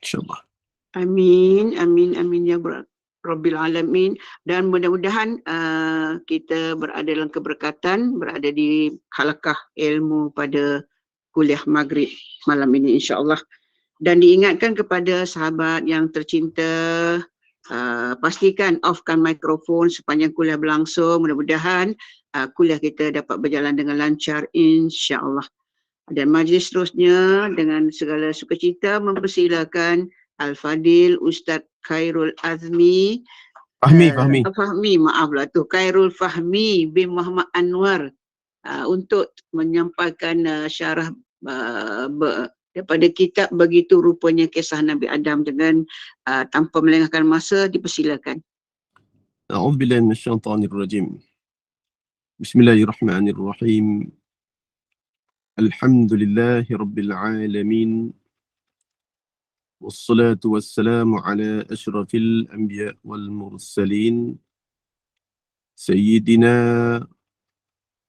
InsyaAllah. Amin, amin, amin ya Rabbil Alamin. Dan mudah-mudahan kita berada dalam keberkatan, berada di halaqah ilmu pada kuliah maghrib malam ini insyaAllah. Dan diingatkan kepada sahabat yang tercinta, pastikan offkan mikrofon sepanjang kuliah berlangsung. Mudah-mudahan kuliah kita dapat berjalan dengan lancar insyaAllah. Dan majlis seterusnya dengan segala sukacita mempersilakan Al-Fadil Ustaz Khairul Azmi Fahmi, maaflah tu, Khairul Fahmi bin Muhammad Anwar untuk menyampaikan syarah daripada kitab Begitu Rupanya Kisah Nabi Adam dengan tanpa melengahkan masa dipersilakan. A'udzubillahi minasyaitonir rajim. Bismillahirrahmanirrahim. Alhamdulillahi rabbil alamin. والصلاة والسلام على أشرف الأنبياء والمرسلين سيدنا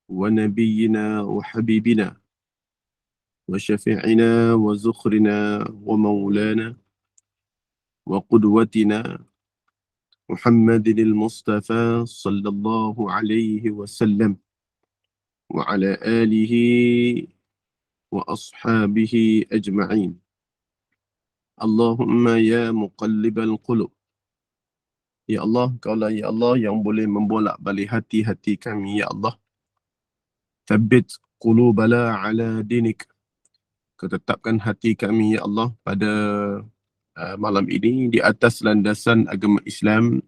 ونبينا وحبيبنا وشفيعنا وزخرنا ومولانا وقدوتنا محمد المصطفى صلى الله عليه وسلم وعلى آله وأصحابه أجمعين. Allahumma ya muqallibal qulub. Ya Allah, Kaulah ya Allah yang boleh membolak balik hati-hati kami, ya Allah. Thabbit qulubana ala dinik. Ketetapkan hati kami, ya Allah, pada malam ini di atas landasan agama Islam.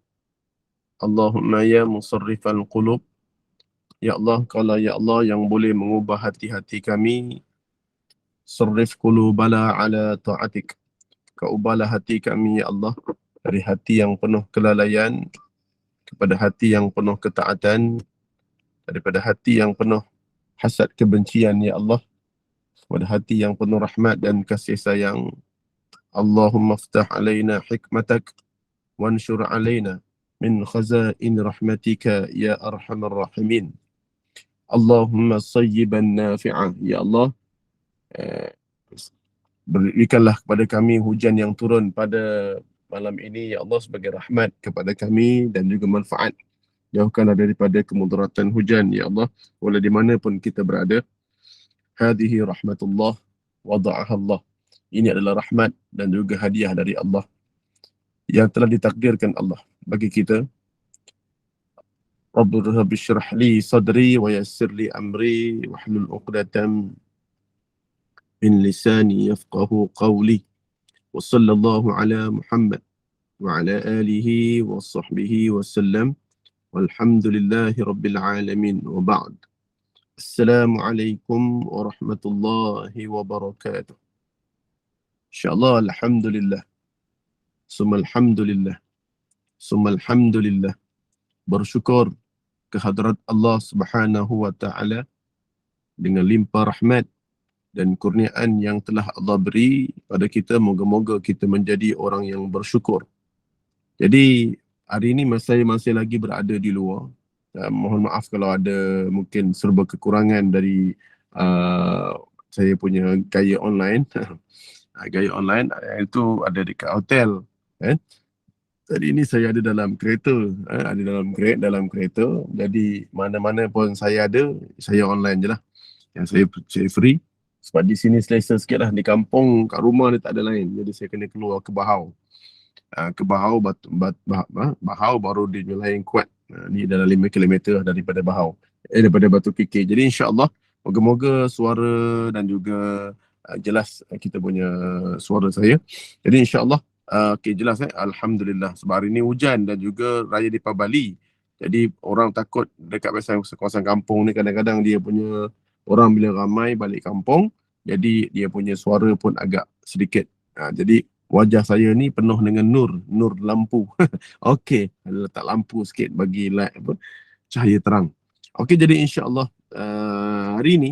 Allahumma ya musarrifal qulub. Ya Allah, Kaulah ya Allah yang boleh mengubah hati-hati kami. Sarrif qulubana ala ta'atik. Kau ubahlah hati kami, ya Allah, dari hati yang penuh kelalaian kepada hati yang penuh ketaatan, daripada hati yang penuh hasad kebencian, ya Allah, kepada hati yang penuh rahmat dan kasih sayang. Allahumma ftah alaina hikmatak wanshur alaina min khazain rahmatika ya arhamar rahimin. Allahumma sayyiban nafi'ah, ya Allah, berikanlah kepada kami hujan yang turun pada malam ini, ya Allah, sebagai rahmat kepada kami dan juga manfaat. Jauhkanlah daripada kemudaratan hujan, ya Allah, walau di mana pun kita berada. Hadihi rahmatullah wada'aha Allah. Ini adalah rahmat dan juga hadiah dari Allah yang telah ditakdirkan Allah bagi kita. Rabbi syrah li sadri wa yassir li amri wahlul 'uqdatam min lisani yafqahu qawli. Wa sallallahu ala Muhammad wa ala alihi wa sahbihi wa sallam. Walhamdulillahi rabbil alamin wa ba'd. Assalamualaikum warahmatullahi wabarakatuh. InsyaAllah, alhamdulillah. Summa alhamdulillah. Summa alhamdulillah. Bersyukur kehadrat Allah Subhanahu wa ta'ala dengan limpah rahmat dan kurniaan yang telah Allah beri pada kita. Moga-moga kita menjadi orang yang bersyukur. Jadi hari ini saya masih lagi berada di luar. Mohon maaf kalau ada mungkin serba kekurangan dari saya punya gaya online. Gaya online itu ada dekat hotel. Jadi ini saya ada dalam kereta. Ada dalam kereta. Jadi mana-mana pun saya ada, saya online je lah. Yang saya free. Sebab di sini selesa sikit lah. Di kampung, kat rumah dia tak ada lain. Jadi saya kena keluar ke Bahau. Ke Bahau, Bahau baru dia lain kuat. Ni dalam 5 km daripada Bahau. Daripada Batu Kikir. Jadi insyaAllah, moga-moga suara dan juga jelas kita punya suara saya. Jadi insyaAllah, okay, jelas Alhamdulillah. Sebab hari ni hujan dan juga Raya Deepavali. Jadi orang takut dekat kawasan kampung ni kadang-kadang dia punya orang bila ramai balik kampung, jadi dia punya suara pun agak sedikit. Jadi wajah saya ni penuh dengan nur lampu. Okey, ada letak lampu sikit bagi light cahaya terang. Okey, jadi insya-Allah hari ni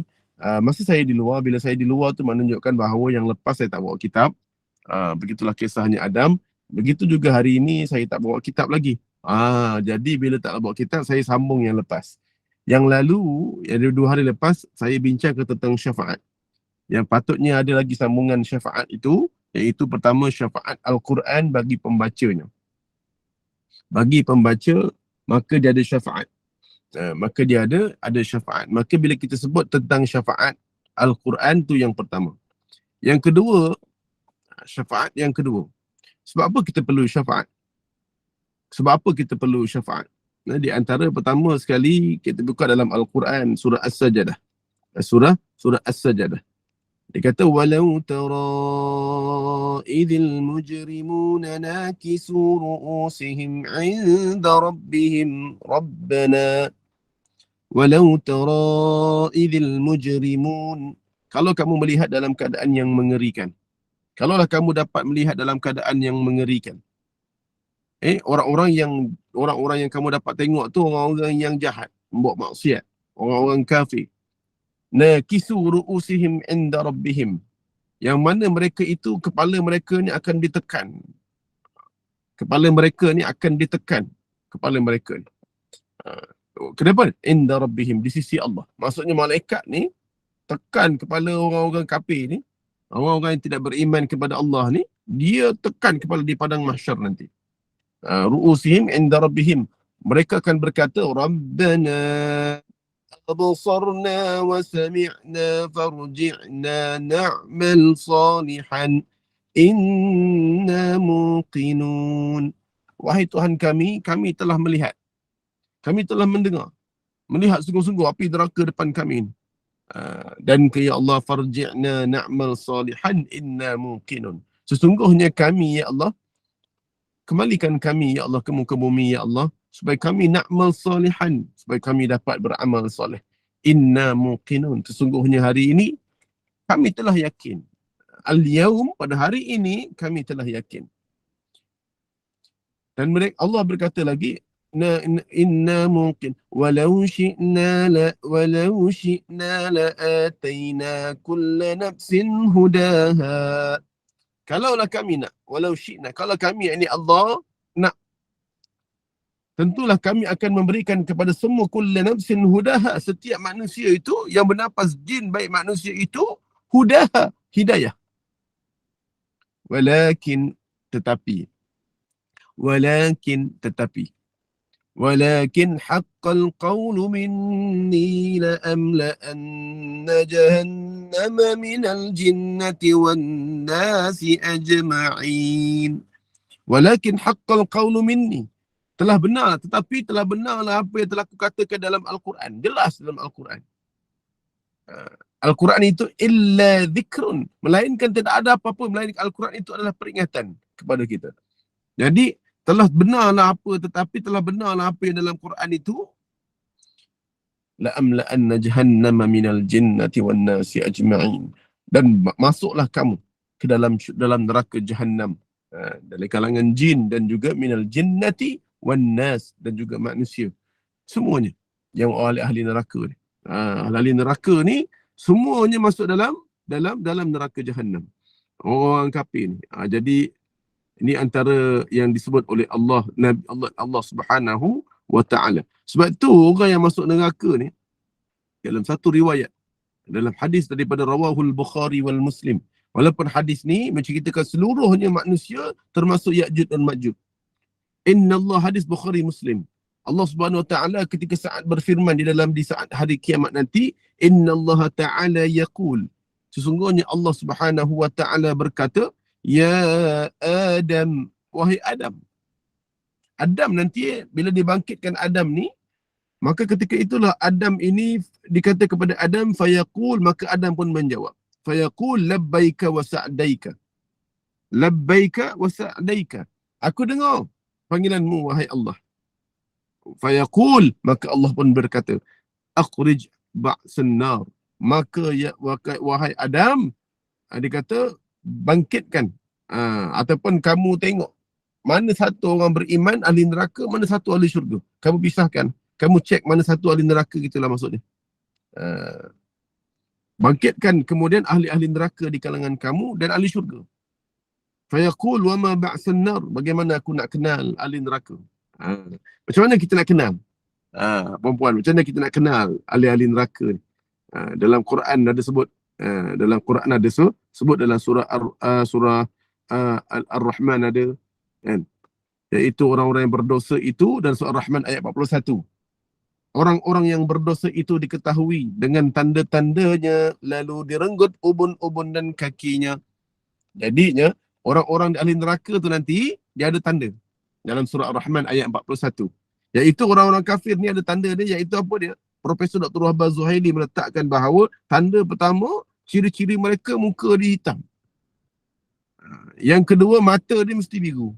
masa saya di luar, bila saya di luar tu menunjukkan bahawa yang lepas saya tak bawa kitab. Begitulah kisahnya Adam. Begitu juga hari ini saya tak bawa kitab lagi. Jadi bila tak bawa kitab, saya sambung yang lepas. Yang lalu, yang 2 hari lepas, saya bincang tentang syafaat. Yang patutnya ada lagi sambungan syafaat itu, Iaitu pertama, syafaat Al-Quran bagi pembacanya. Bagi pembaca, maka dia ada syafaat. Maka dia ada syafaat. Maka bila kita sebut tentang syafaat Al-Quran tu yang pertama. Yang kedua, syafaat yang kedua. Sebab apa kita perlu syafaat? Sebab apa kita perlu syafaat? Di antara pertama sekali, kita buka dalam Al-Quran, surah As-Sajadah. Surah As-Sajadah. Dia kata, walau tara idhil mujrimuna nakisu ru'usihim inda rabbihim rabbana. Walau tara idhil mujrimun. Kalau kamu melihat dalam keadaan yang mengerikan. Kalaulah kamu dapat melihat dalam keadaan yang mengerikan. Orang-orang yang kamu dapat tengok tu orang-orang yang jahat, membuat maksiat, orang-orang kafir. Nakisu ru'usihim inda rabbihim. Yang mana mereka itu, kepala mereka ni akan ditekan. Kepala mereka ni akan ditekan. Kepala mereka ni. Kenapa? Inda rabbihim, di sisi Allah. Maksudnya malaikat ni tekan kepala orang-orang kafir ni, orang-orang yang tidak beriman kepada Allah ni, dia tekan kepala di padang mahsyar nanti. Ru'usihim inda rabbihim. Mereka akan berkata, Rabbana absarna wa sami'na farji'na na'mal salihan inna muqinun. Wahai Tuhan kami telah melihat. Kami telah mendengar. Melihat sungguh-sungguh api neraka depan kami. Dan ke ya Allah, farji'na na'mal salihan inna muqinun. Sesungguhnya kami ya Allah, kembalikan kami ya Allah ke muka bumi ya Allah, supaya kami na'mal salihan, supaya kami dapat beramal soleh. Inna muqinun. Sesungguhnya hari ini kami telah yakin. Al-yawm, pada hari ini kami telah yakin. Dan Allah berkata lagi, inna mungkin walau syi'na la atayna kulla nafsin hudaha. Kalaulah kami nak, walau syi'na, kalau kami ini Allah nak, tentulah kami akan memberikan kepada semua kulla nafsin hudaha, setiap manusia itu yang bernafas jin baik manusia itu, hudaha, hidayah. Walakin tetapi walakin haqqal qawlu minni la amla'anna jahannama minal jinnati wan nasi ajma'in. Walakin haqqal qawlu minni, telah benar, tetapi telah benarlah apa yang telah aku katakan dalam Al-Quran. Jelas dalam Al-Quran. Al-Quran itu illa dhikrun, melainkan tidak ada apa-apa, melainkan Al-Quran itu adalah peringatan kepada kita. Jadi telah benarlah apa, tetapi telah benarlah apa yang dalam Quran itu, la amla'anna jahannama minal jinnati wan nasi ajma'in, dan masuklah kamu ke dalam neraka Jahannam, dari kalangan jin dan juga minal jinnati wan nas, dan juga manusia, semuanya yang ahli neraka ni. Ahli neraka ni semuanya masuk dalam neraka Jahannam, orang kafir ni. Jadi ini antara yang disebut oleh Allah Subhanahu wa ta'ala. Sebab tu orang yang masuk neraka ni, dalam satu riwayat, dalam hadis daripada rawahul Bukhari wal Muslim, walaupun hadis ni menceritakan seluruhnya manusia termasuk Ya'juj dan Ma'juj. Inna Allah, hadis Bukhari Muslim. Allah Subhanahu wa ta'ala ketika saat berfirman di saat hari kiamat nanti, Inna Allah ta'ala yaqul, sesungguhnya Allah Subhanahu wa ta'ala berkata, Ya Adam, wahai Adam. Adam nanti bila dibangkitkan Adam ni, maka ketika itulah Adam ini dikata kepada Adam, fayaqul, maka Adam pun menjawab, fayaqul labbaika wa sa'daika. Labbaika wa sa'daika. Aku dengar panggilanmu wahai Allah. Fayaqul, maka Allah pun berkata, akhrij ba'san nar. Maka ya wahai Adam, dia kata, bangkitkan, ataupun kamu tengok mana satu orang beriman ahli neraka, mana satu ahli syurga. Kamu pisahkan, kamu cek mana satu ahli neraka, gitulah maksudnya. Bangkitkan kemudian ahli-ahli neraka di kalangan kamu dan ahli syurga. Fayaqul wa ma ba'san nar, bagaimana aku nak kenal ahli neraka? Macam mana kita nak kenal? Perempuan, macam mana kita nak kenal ahli-ahli neraka ni? Dalam Quran ada sebut, dalam surah Ar-Rahman ada, kan? Iaitu orang-orang yang berdosa itu, dan surah Ar-Rahman ayat 41. Orang-orang yang berdosa itu diketahui dengan tanda-tandanya, lalu direnggut ubun-ubun dan kakinya. Jadinya, orang-orang di ahli neraka tu nanti, dia ada tanda. Dalam surah Ar-Rahman ayat 41. Iaitu orang-orang kafir ni ada tanda dia, iaitu apa dia? Profesor Dr. Wahbah Zuhaili meletakkan bahawa tanda pertama, ciri-ciri mereka muka dia hitam. Yang kedua, mata dia mesti biru.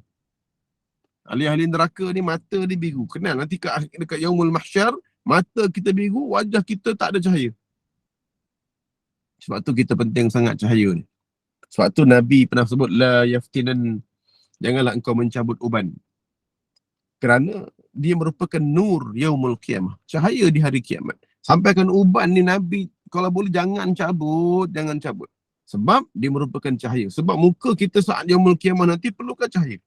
Ahli-ahli neraka ni mata dia biru. Kenal nanti dekat Yaumul Mahsyar, mata kita biru, wajah kita tak ada cahaya. Sebab tu kita penting sangat cahaya ni. Sebab tu Nabi pernah sebut, la yaftinan, janganlah engkau mencabut uban. Kerana dia merupakan nur Yaumul Qiyamah, cahaya di hari kiamat. Sampaikan uban ni Nabi, kalau boleh jangan cabut. Sebab dia merupakan cahaya. Sebab muka kita saat Yaumul Qiyamah nanti perlukan cahaya.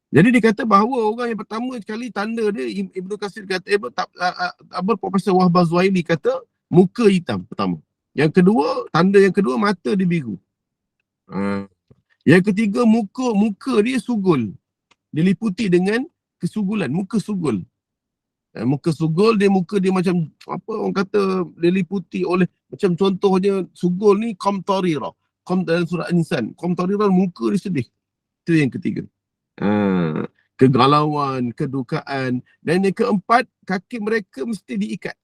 Jadi dia kata bahawa orang yang pertama sekali tanda dia, Ibnu Katsir kata, Profesor Wahbah Zuhaili kata, muka hitam pertama. Yang kedua, tanda yang kedua, mata dia biru. Yang ketiga, muka dia sugul. Diliputi dengan kesugulan, muka sugul. Muka sugul, muka dia macam, apa orang kata, diliputi oleh, macam contohnya, sugul ni, qamtarira. Dalam surah An-Insan, qamtarira, muka dia sedih. Itu yang ketiga. Kegalauan, kedukaan. Dan yang keempat, kaki mereka mesti diikat.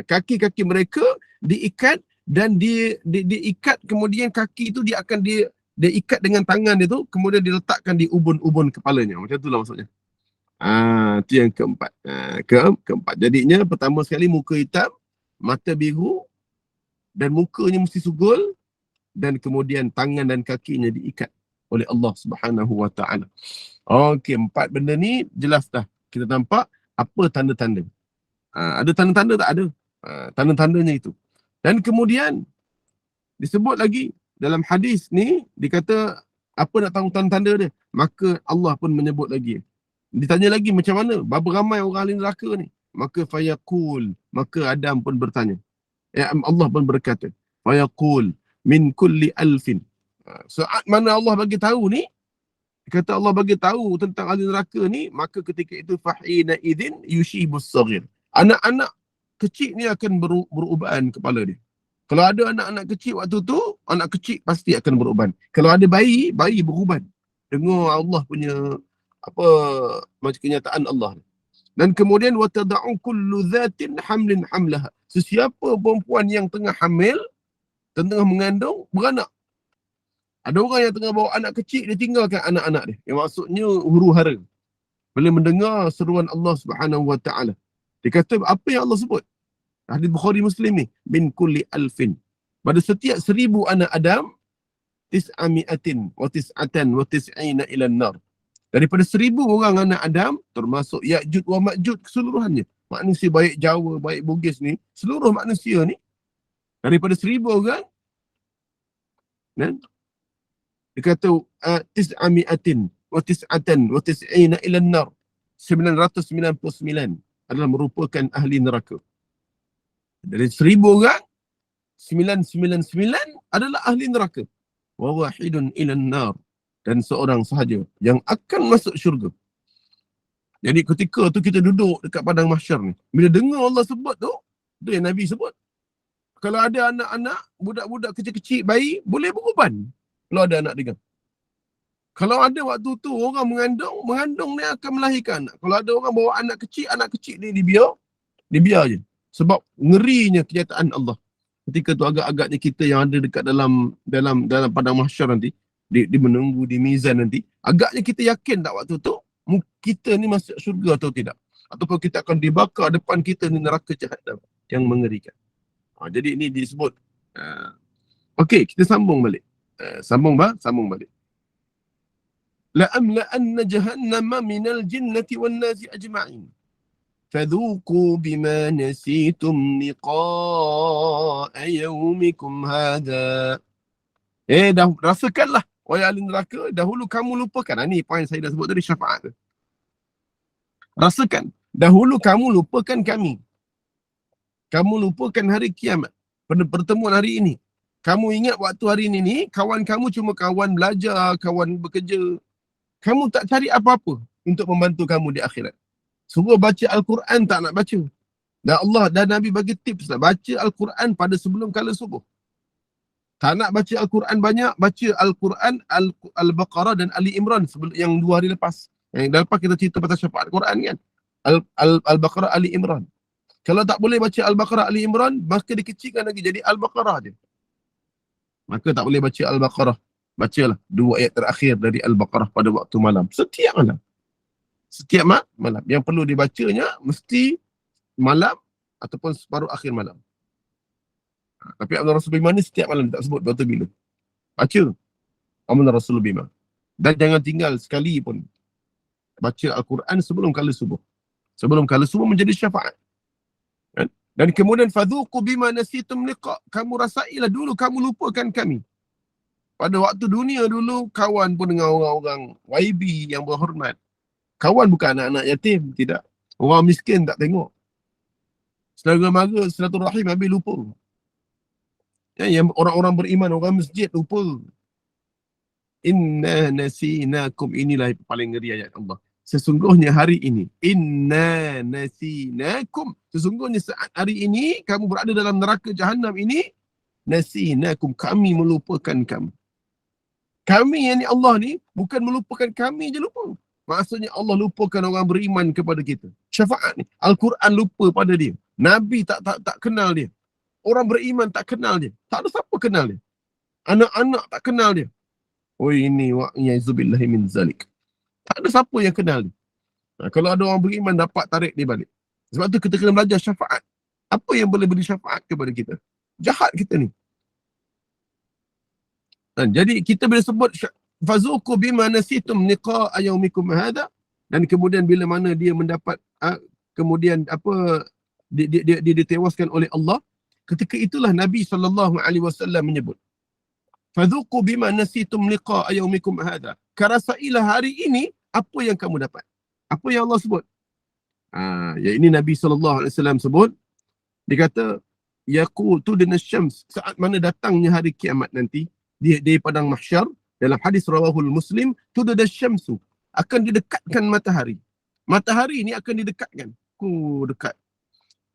Kaki-kaki mereka diikat, dan diikat, kemudian kaki itu dia akan dia ikat dengan tangan dia tu, kemudian diletakkan di ubun-ubun kepalanya. Macam itulah maksudnya. Itu yang keempat. Keempat. Jadinya pertama sekali muka hitam, mata biru, dan mukanya mesti sugul, dan kemudian tangan dan kakinya diikat oleh Allah Subhanahu wa taala. Okey, 4 benda ni jelas dah. Kita nampak apa tanda-tanda. Ada tanda-tanda tak ada? Tanda-tandanya itu. Dan kemudian disebut lagi dalam hadis ni, dikata apa nak tahu tanda-tanda dia? Maka Allah pun menyebut lagi. Ditanya lagi macam mana? Berapa ramai orang ahli neraka ni? Maka fayaqul, maka Adam pun bertanya. Allah pun berkata, fayaqul min kulli alfin. Saat mana Allah bagi tahu ni, kata Allah bagi tahu tentang ahli neraka ni, maka ketika itu fahina idzin yushibus saghir. Anak-anak kecil ni akan beruban kepala dia. Kalau ada anak-anak kecil waktu tu, anak kecil pasti akan beruban. Kalau ada bayi beruban. Dengar Allah punya macam kenyataan Allah. Dan kemudian watada'u kullu dhatin hamlin hamlaha. Sesiapa perempuan yang tengah hamil, tengah mengandung, beranak. Ada orang yang tengah bawa anak kecil, dia tinggalkan anak-anak dia. Yang maksudnya huru hara. Bila mendengar seruan Allah Subhanahu wa taala. Dia kata apa yang Allah sebut? Hadis Bukhari Muslim ni, min kulli alfin. Pada setiap 1000 anak Adam, 900 wa 99 ila an-nar. Daripada 1000 orang anak Adam, termasuk Ya'juj wa Ma'juj keseluruhannya. Manusia baik Jawa, baik Bugis ni, seluruh manusia ni, daripada 1000 orang, dan dia kata 900 wa 99 ila an-nar. 999 adalah merupakan ahli neraka. Dari 1000 orang, 999 adalah ahli neraka. Wa wahidun ila an-nar, dan seorang sahaja yang akan masuk syurga. Jadi ketika tu kita duduk dekat padang mahsyar ni, bila dengar Allah sebut tu, tu yang Nabi sebut. Kalau ada anak-anak, budak-budak kecil-kecil, bayi, boleh beruban. Kalau ada anak dengar. Kalau ada waktu tu orang mengandung ni akan melahirkan anak. Kalau ada orang bawa anak kecil ni dibiar je. Sebab ngerinya kenyataan Allah. Ketika tu agak-agaknya kita yang ada dekat dalam padang mahsyar nanti, di menunggu di mizan nanti, agaknya kita yakin tak waktu tu kita ni masuk syurga atau tidak, ataupun kita akan dibakar depan kita ni neraka jahanam yang mengerikan. Jadi ini disebut. Okey, kita sambung balik. Sambung balik. La'amla'anna jahannama minal jinnati wan nasi ajma'in. Fadhuku bima nasitum liqa'a yawmikum hadha. Dah rasakanlah, wahai ahli neraka, dahulu kamu lupakan. Ini poin saya dah sebut tadi, syafaat. Rasakan, dahulu kamu lupakan kami. Kamu lupakan hari kiamat, pada pertemuan hari ini. Kamu ingat waktu hari ni kawan kamu cuma kawan belajar, kawan bekerja. Kamu tak cari apa-apa untuk membantu kamu di akhirat. Suruh baca Al-Quran tak nak baca. Dan Allah dan Nabi bagi tips lah. Baca Al-Quran pada sebelum kala subuh. Tak nak baca Al-Quran banyak, baca Al-Quran Al-Baqarah dan Ali Imran sebelum yang 2 hari lepas. Yang dah lepas kita cerita pasal syafaat Quran kan. Al-Baqarah Ali Imran. Kalau tak boleh baca Al-Baqarah Ali Imran, maka dikecilkan lagi jadi Al-Baqarah je. Maka tak boleh baca Al-Baqarah. Bacalah 2 ayat terakhir dari Al-Baqarah pada waktu malam. Setiap malam. Setiap malam. Yang perlu dibacanya mesti malam ataupun separuh akhir malam. Tapi Amal Rasul Bima ni setiap malam tak sebut waktu bila. Baca Amal Rasul Bima. Dan jangan tinggal sekali pun baca Al-Quran sebelum kala subuh. Sebelum kala subuh menjadi syafaat. Kan? Dan kemudian fadhuqu bima nasitum liqa. Kamu rasailah dulu kamu lupakan kami. Pada waktu dunia dulu kawan pun dengan orang-orang YB yang berhormat. Kawan bukan anak-anak yatim, tidak. Orang miskin tak tengok. Saudara mara, silaturahim habis lupa. Yang orang-orang beriman, orang masjid lupa. Inna nasinakum, inilah yang paling ngeri ayat Allah. Sesungguhnya hari ini, inna nasinakum, sesungguhnya saat hari ini kamu berada dalam neraka Jahannam ini, nasinakum, kami melupakan kamu. Kami yang ni Allah ni bukan melupakan kami je lupa. Maksudnya Allah lupakan orang beriman kepada kita. Syafaat ni, Al-Quran lupa pada dia. Nabi tak kenal dia. Orang beriman tak kenal dia. Tak ada siapa kenal dia. Anak-anak tak kenal dia. Oh ini wa'iyaizubillahi min zalik. Tak ada siapa yang kenal dia. Kalau ada orang beriman dapat tarik dia balik. Sebab tu kita kena belajar syafaat. Apa yang boleh beri syafaat kepada kita? Jahat kita ni. Jadi kita bila sebut fazuqu bima nasitum liqa yaumikum hadha, dan kemudian bila mana dia mendapat kemudian apa dia ditewaskan oleh Allah, ketika itulah Nabi SAW menyebut fazuqu bima nasitum liqa yaumikum hadha, karasailah hari ini apa yang kamu dapat. Apa yang Allah sebut? Ya ini Nabi SAW sebut, dia kata yaqul tudna syams, saat mana datangnya hari kiamat nanti di padang mahsyar, dalam hadis rawahul Muslim, tudna syamsu, akan didekatkan matahari. Matahari ini akan didekatkan. Dekat.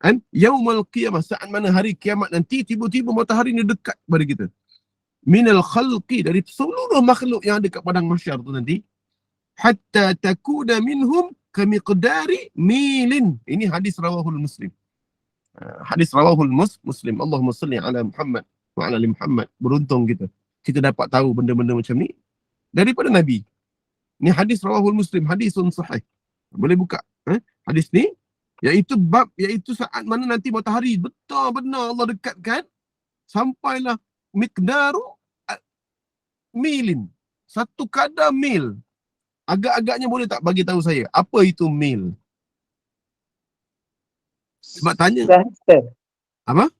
Kan? Yaumul qiyamah, saat mana hari kiamat nanti tiba-tiba matahari ini dekat kepada kita. Minal khalqi, dari seluruh makhluk yang ada kat padang mahsyar tu nanti, hatta takuna minhum kamiqdari milin. Ini hadis rawahul Muslim. Hadis rawahul Muslim. Allahumma salli ala Muhammad wa ala ali Muhammad. Beruntung kita dapat tahu benda-benda macam ni daripada Nabi. Ni hadis rawahul Muslim, hadisun sahih. Boleh buka hadis ni, iaitu saat mana nanti matahari betul-benar Allah dekatkan sampailah miqdaru milin, satu kadar mil. Agak-agaknya boleh tak bagi tahu saya apa itu mil? Sebab tanya. Sehasta. Apa?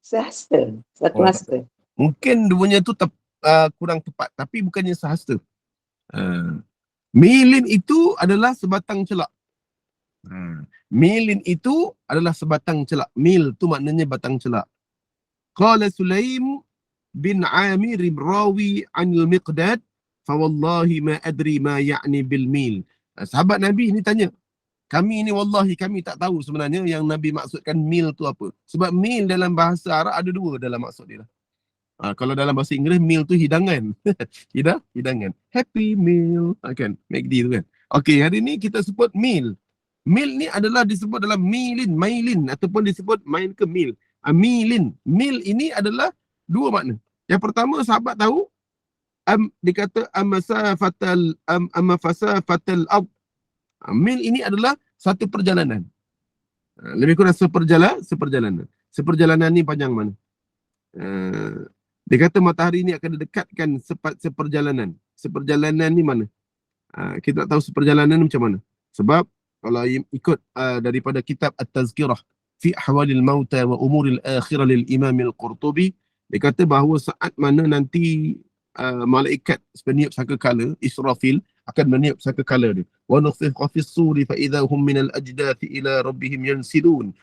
Sehasta. Satu hasta. Mungkin duanya tu kurang tepat, tapi bukannya sehasta. Milin itu adalah sebatang celak. Milin itu adalah sebatang celak. Mil tu maknanya batang celak. Qala Sulaim bin Amir rawi anil Miqdad, fa wallahi ma adri ma ya'ni bil mil. Sahabat Nabi ni tanya, kami ni wallahi kami tak tahu sebenarnya yang Nabi maksudkan mil tu apa. Sebab mil dalam bahasa Arab ada 2 dalam maksud dia. Kalau dalam bahasa Inggeris, meal tu hidangan. Hidangan. Happy meal. Kan? McD tu kan. Okey, hari ni kita sebut meal. Meal ni adalah disebut dalam mailin ataupun disebut main ke meal. Mealin. Meal ini adalah 2 makna. Yang pertama, sahabat tahu, dia kata amasafatal ard. Meal ini adalah satu perjalanan. Lebih kurang seperjalanan. Seperjalanan ni panjang mana? Dia kata matahari ni akan didekatkan seperjalanan. Seperjalanan ni mana? Kita tak tahu seperjalanan ni macam mana. Sebab kalau ikut daripada kitab At-Tazkirah fi Ahwalil Mauta wa Umuril Akhirah lil Imam Al-Qurtubi, dia kata bahawa saat mana nanti malaikat peniup sangkakala Israfil akan meniup sangkakala dia. Wa nufikha fis suri fa idza hum minal ajdathi ila rabbihim yansilun.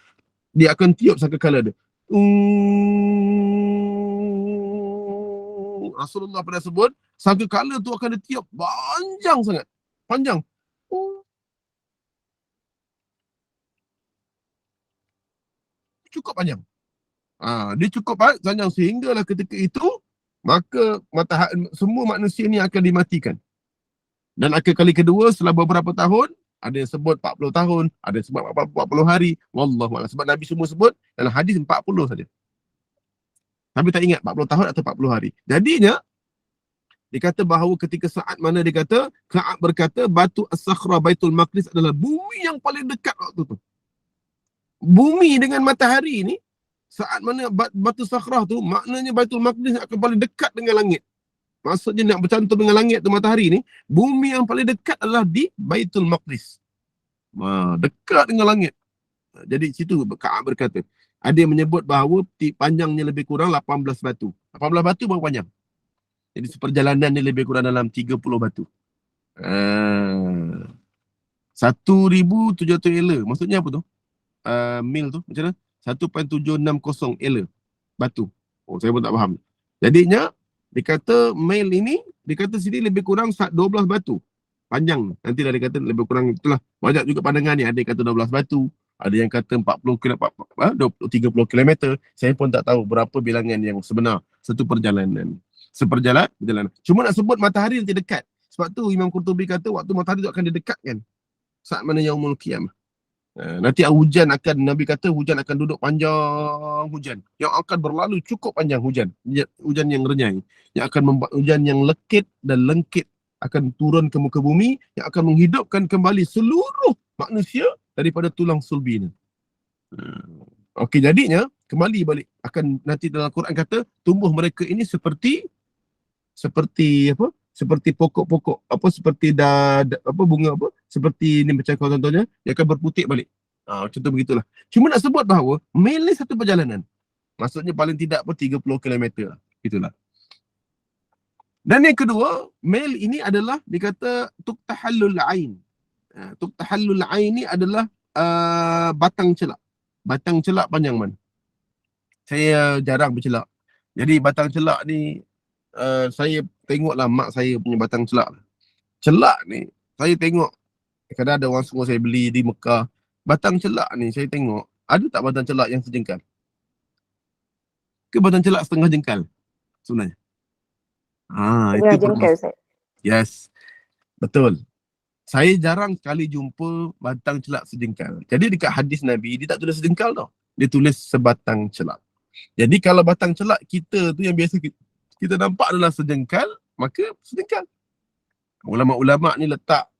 Dia akan tiup sangkakala dia. Rasulullah pernah sebut, sangkakala tu akan ditiup panjang sangat. Panjang. Cukup panjang. Dia cukup panjang sehinggalah ketika itu, maka semua manusia ni akan dimatikan. Dan akan kali kedua setelah beberapa tahun, ada yang sebut 40 tahun, ada yang sebut 40 hari. Wallahualam. Sebab Nabi semua sebut dalam hadis 40 saja. Tapi tak ingat 40 tahun atau 40 hari. Jadinya, dia kata bahawa ketika saat mana dia kata, Ka'ab berkata, batu as-sakhra Baitul Maqdis adalah bumi yang paling dekat waktu tu. Bumi dengan matahari ni, saat mana batu sakhrah tu, maknanya Baitul Maqdis akan paling dekat dengan langit. Maksudnya nak bercantum dengan langit tu matahari ni, bumi yang paling dekat adalah di Baitul Maqdis. Dekat dengan langit. Jadi situ Ka'ab berkata, ada yang menyebut bahawa panjangnya lebih kurang 18 batu. 18 batu berapa panjang? Jadi seperjalanan dia lebih kurang dalam 30 batu. 1,700 ela. Maksudnya apa tu? Mil tu macam mana? 1.760 ela batu. Saya pun tak faham. Jadinya dia kata mil ini, dia kata sini lebih kurang 12 batu panjang. Nanti dah dia kata lebih kurang itulah. Banyak juga pandangan ni. Ada yang kata 12 batu, ada yang kata 30 km. Saya pun tak tahu berapa bilangan yang sebenar satu perjalanan. Perjalanan. Cuma nak sebut matahari nanti dekat. Sebab tu Imam Qurtubi kata waktu matahari tu akan didekatkan saat mana yaumul qiyamah. Nanti hujan akan, Nabi kata hujan akan duduk panjang, hujan yang akan berlalu cukup panjang, hujan yang renyai, yang akan hujan yang lekit dan lengkit akan turun ke muka bumi, yang akan menghidupkan kembali seluruh manusia daripada tulang sulbi ni. Okey, jadinya kembali balik, akan nanti dalam Quran kata tumbuh mereka ini seperti apa? Seperti pokok-pokok apa, seperti bunga apa, seperti ni macam contohnya, dia akan berputik balik. Contoh begitulah. Cuma nak sebut bahawa mil ni satu perjalanan. Maksudnya paling tidak 30 km lah. Itulah. Dan yang kedua, mil ini adalah dikata tuqtahallul ain. Tuqtahallul ain ni adalah batang celak. Batang celak panjang mana? Saya jarang bercelak. Jadi batang celak ni saya tengoklah mak saya punya batang celak. Celak ni saya tengok, kadang ada orang suruh saya beli di Mekah. Batang celak ni saya tengok, ada tak batang celak yang sejengkal? Ke batang celak setengah jengkal sebenarnya? Itu jengkal saya. Yes, betul. Saya jarang sekali jumpa batang celak sejengkal. Jadi dekat hadis Nabi, dia tak tulis sejengkal tau. Dia tulis sebatang celak. Jadi kalau batang celak kita tu yang biasa kita nampak adalah sejengkal, maka sejengkal. Ulama-ulama ni dia tak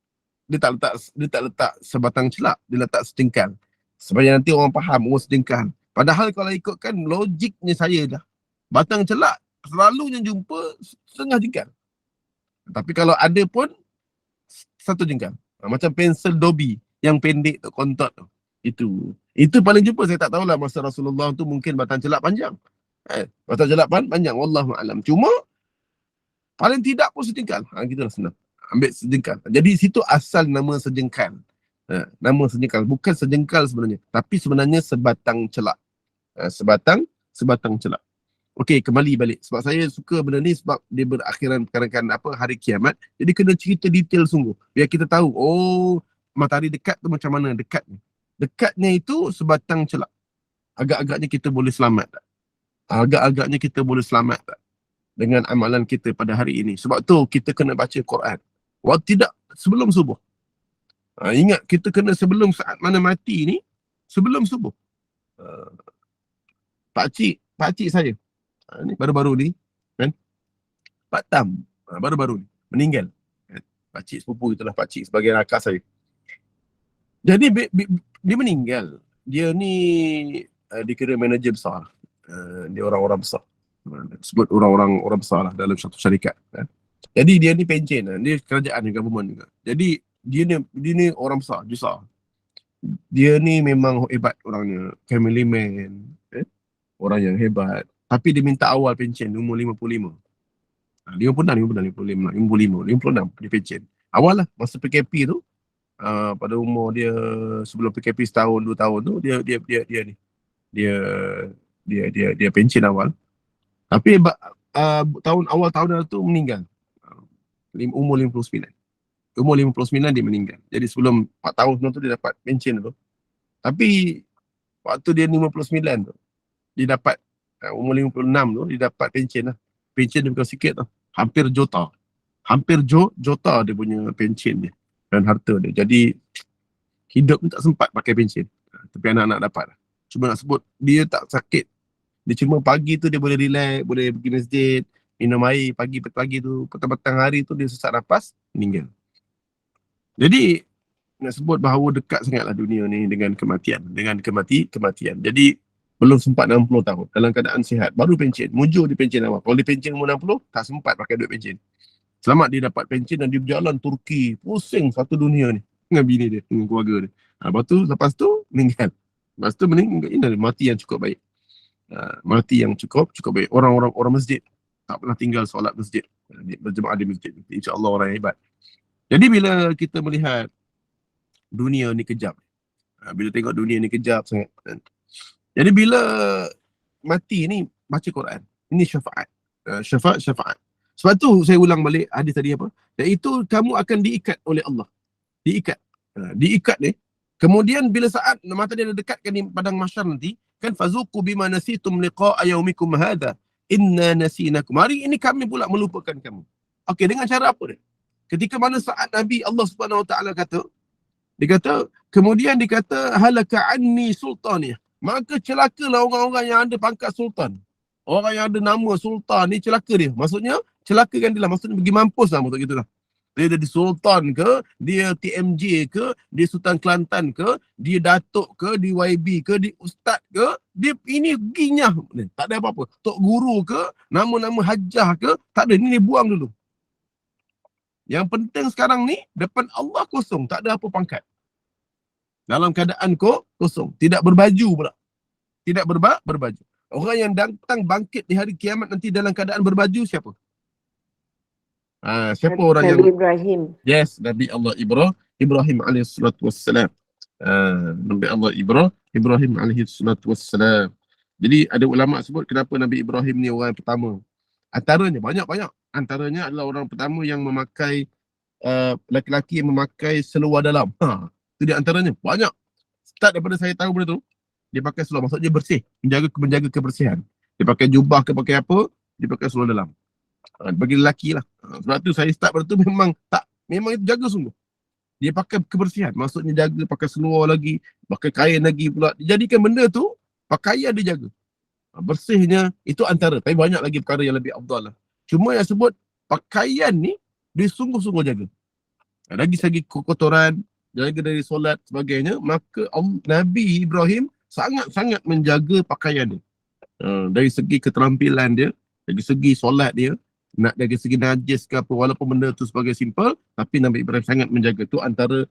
letak sebatang celak, dia letak sejengkal. Supaya nanti orang faham, sejengkal. Padahal kalau ikutkan logiknya saya dah, batang celak selalunya jumpa setengah jengkal. Tapi kalau ada pun satu jengkal. Macam pensel Dobby yang pendek tu, kontot tu. Itu paling jumpa. Saya tak tahulah masa Rasulullah tu mungkin batang celak panjang. Batang celak panjang, wallahu a'lam. Cuma paling tidak pun sejengkal. Gitulah senang. Ambil sejengkal. Jadi situ asal nama sejengkal. Nama sejengkal. Bukan sejengkal sebenarnya. Tapi sebenarnya sebatang celak. Sebatang celak. Okey, kembali balik. Sebab saya suka benda ni sebab dia berakhiran kadang-kadang hari kiamat. Jadi kena cerita detail sungguh. Biar kita tahu, matahari dekat tu macam mana dekatnya. Dekatnya itu sebatang celak. Agak-agaknya kita boleh selamat tak? Agak-agaknya kita boleh selamat tak dengan amalan kita pada hari ini. Sebab tu kita kena baca Quran. Tidak sebelum subuh. Ingat, kita kena sebelum saat mana mati ni, sebelum subuh. Pakcik saya, ni baru-baru ni, kan? Pak Tam, baru-baru ni, meninggal. Pakcik sepupu itulah, pakcik sebagai rakas saya. Jadi dia meninggal. Dia ni dikira manager besar. Dia orang-orang besar. Sebut orang besar lah dalam satu syarikat. Jadi dia ni pencen, dia kerajaan ni, government juga. Jadi dia ni orang besar, jusar. Dia ni memang hebat orangnya, family man, orang yang hebat. Tapi dia minta awal pencen umur 55. 56 dia pencen. Awal lah masa PKP tu, pada umur dia sebelum PKP setahun 2 tahun tu, dia pencen awal. Tapi awal tahun tu meninggal. Umur 59. Umur 59 dia meninggal. Jadi sebelum 4 tahun sebelum tu dia dapat pencen tu. Tapi waktu dia 59 tu, dia dapat umur 56 tu, dia dapat pencen lah. Pencen dia bukan sikit tu. Hampir juta. Hampir juta dia punya pencen dia dan harta dia. Jadi hidup ni tak sempat pakai pencen. Tapi anak-anak dapat. Cuma nak sebut, dia tak sakit. Dia cuma pagi tu dia boleh relax, boleh pergi masjid, minum air pagi tu, petang-petang hari tu dia sesak nafas, meninggal. Jadi nak sebut bahawa dekat sangatlah dunia ni dengan kematian, kematian. Jadi belum sempat 60 tahun dalam keadaan sihat, baru pencen. Mujur di pencen awal. Kalau di pencen umur 60, tak sempat pakai duit pencen. Selamat dia dapat pencen dan dia berjalan Turki, pusing satu dunia ni dengan bini dia, dengan keluarga dia. Lepas tu meninggal. Lepas tu meninggal, ini mati yang cukup baik. Mati yang cukup baik. Orang masjid tak pernah tinggal solat masjid, berjemaah di masjid. InsyaAllah orang yang hebat. Jadi bila kita melihat dunia ni kejap, bila tengok dunia ni kejap sangat, jadi bila mati ni baca Quran, ini syafaat. Syafaat. Sebab tu saya ulang balik hadis tadi apa, iaitu kamu akan diikat oleh Allah. Diikat ni. Kemudian bila saat mata dia dekatkan di padang mahsyar nanti, kan fazuqu bima nasitum liqa'a yaumikum hadha inna nasinakum. Hari ini kami pula melupakan kamu. Okey, dengan cara apa dia? Ketika mana saat Nabi Allah Subhanahu Wa Taala kata, kemudian dikata halaka anni sultani. Maka celakalah orang-orang yang ada pangkat sultan. Orang yang ada nama sultan ni celaka dia. Maksudnya celakakan dia lah. Maksudnya pergi mampus lah maksud gitulah. Dia jadi sultan ke, dia TMJ ke, dia Sultan Kelantan ke, dia datuk ke, dia YB ke, dia ustaz ke, dia ini ginyah. Tak ada apa-apa. Tok guru ke, nama-nama hajah ke, tak ada. Ini dia buang dulu. Yang penting sekarang ni, depan Allah kosong. Tak ada apa pangkat. Dalam keadaan kosong. Tidak berbaju pula. Tidak berbaju. Orang yang datang bangkit di hari kiamat nanti dalam keadaan berbaju siapa? Siapa Nabi orang yang Ibrahim. Yes, Nabi Allah Ibrahim alaihi salatu wassalam. Nabi Allah Ibrahim alaihi salatu wassalam. Jadi ada ulama sebut kenapa Nabi Ibrahim ni orang yang pertama. Antaranya banyak-banyak. Antaranya adalah orang pertama yang memakai lelaki yang memakai seluar dalam. Itu di antaranya banyak. Start daripada saya tahu benda tu, dia pakai seluar, maksudnya bersih, menjaga kebersihan. Dia pakai jubah ke pakai apa, dia pakai seluar dalam. Bagi lelaki lah. Sebab tu saya start pada tu memang itu jaga sungguh. Dia pakai kebersihan, maksudnya jaga, pakai seluar lagi, pakai kain lagi pula. Jadikan benda tu, pakaian dia jaga. Bersihnya, itu antara. Tapi banyak lagi perkara yang lebih afdal lah. Cuma yang sebut, pakaian ni, dia sungguh-sungguh jaga. Lagi segi kotoran, jaga dari solat sebagainya, maka Nabi Ibrahim sangat-sangat menjaga pakaian dia. Dari segi keterampilan dia, dari segi solat dia, dari segi najis ke apa, walaupun benda tu sebagai simple, tapi Nabi Ibrahim sangat menjaga. Tu antara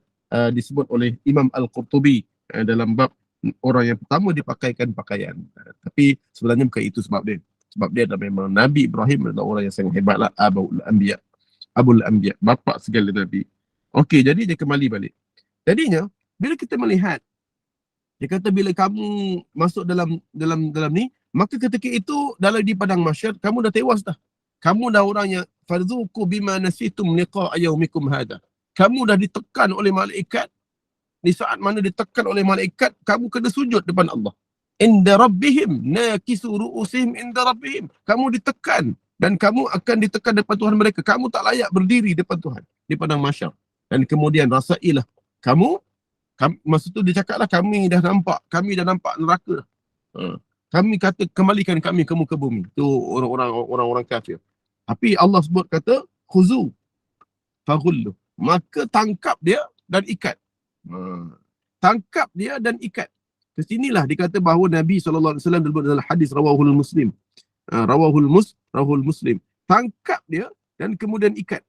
disebut oleh Imam Al-Qurtubi dalam bab orang yang pertama dipakaikan pakaian. Tapi sebenarnya bukan itu sebab dia. Sebab dia adalah memang Nabi Ibrahim adalah orang yang sangat hebat lah. Abul Anbiya, bapa segala Nabi. Okey, jadi dia kembali balik. Jadinya, bila kita melihat, dia kata bila kamu masuk dalam ni, maka ketika itu dalam di padang mahsyar, kamu dah tewas dah. Kamu dah orang yang fardzuqu bima nasitum liqa'a yaumikum hadha. Kamu dah ditekan oleh malaikat. Di saat mana ditekan oleh malaikat, kamu kena sujud depan Allah. Inda rabbihim nakisu ru'usihim inda rabbihim. Kamu ditekan dan kamu akan ditekan depan Tuhan mereka. Kamu tak layak berdiri depan Tuhan di padang mahsyar. Dan kemudian rasailah kamu, maksud tu dia cakaplah kami dah nampak neraka. Kami kata kembalikan kami ke muka bumi. Tu orang-orang kafir. Tapi Allah sebut kata khuzu faghullu. Maka tangkap dia dan ikat. Tangkap dia dan ikat. Ke sinilah dikata bahawa Nabi SAW dalam hadis rawahul Muslim. Rawahul Muslim. Tangkap dia dan kemudian ikat.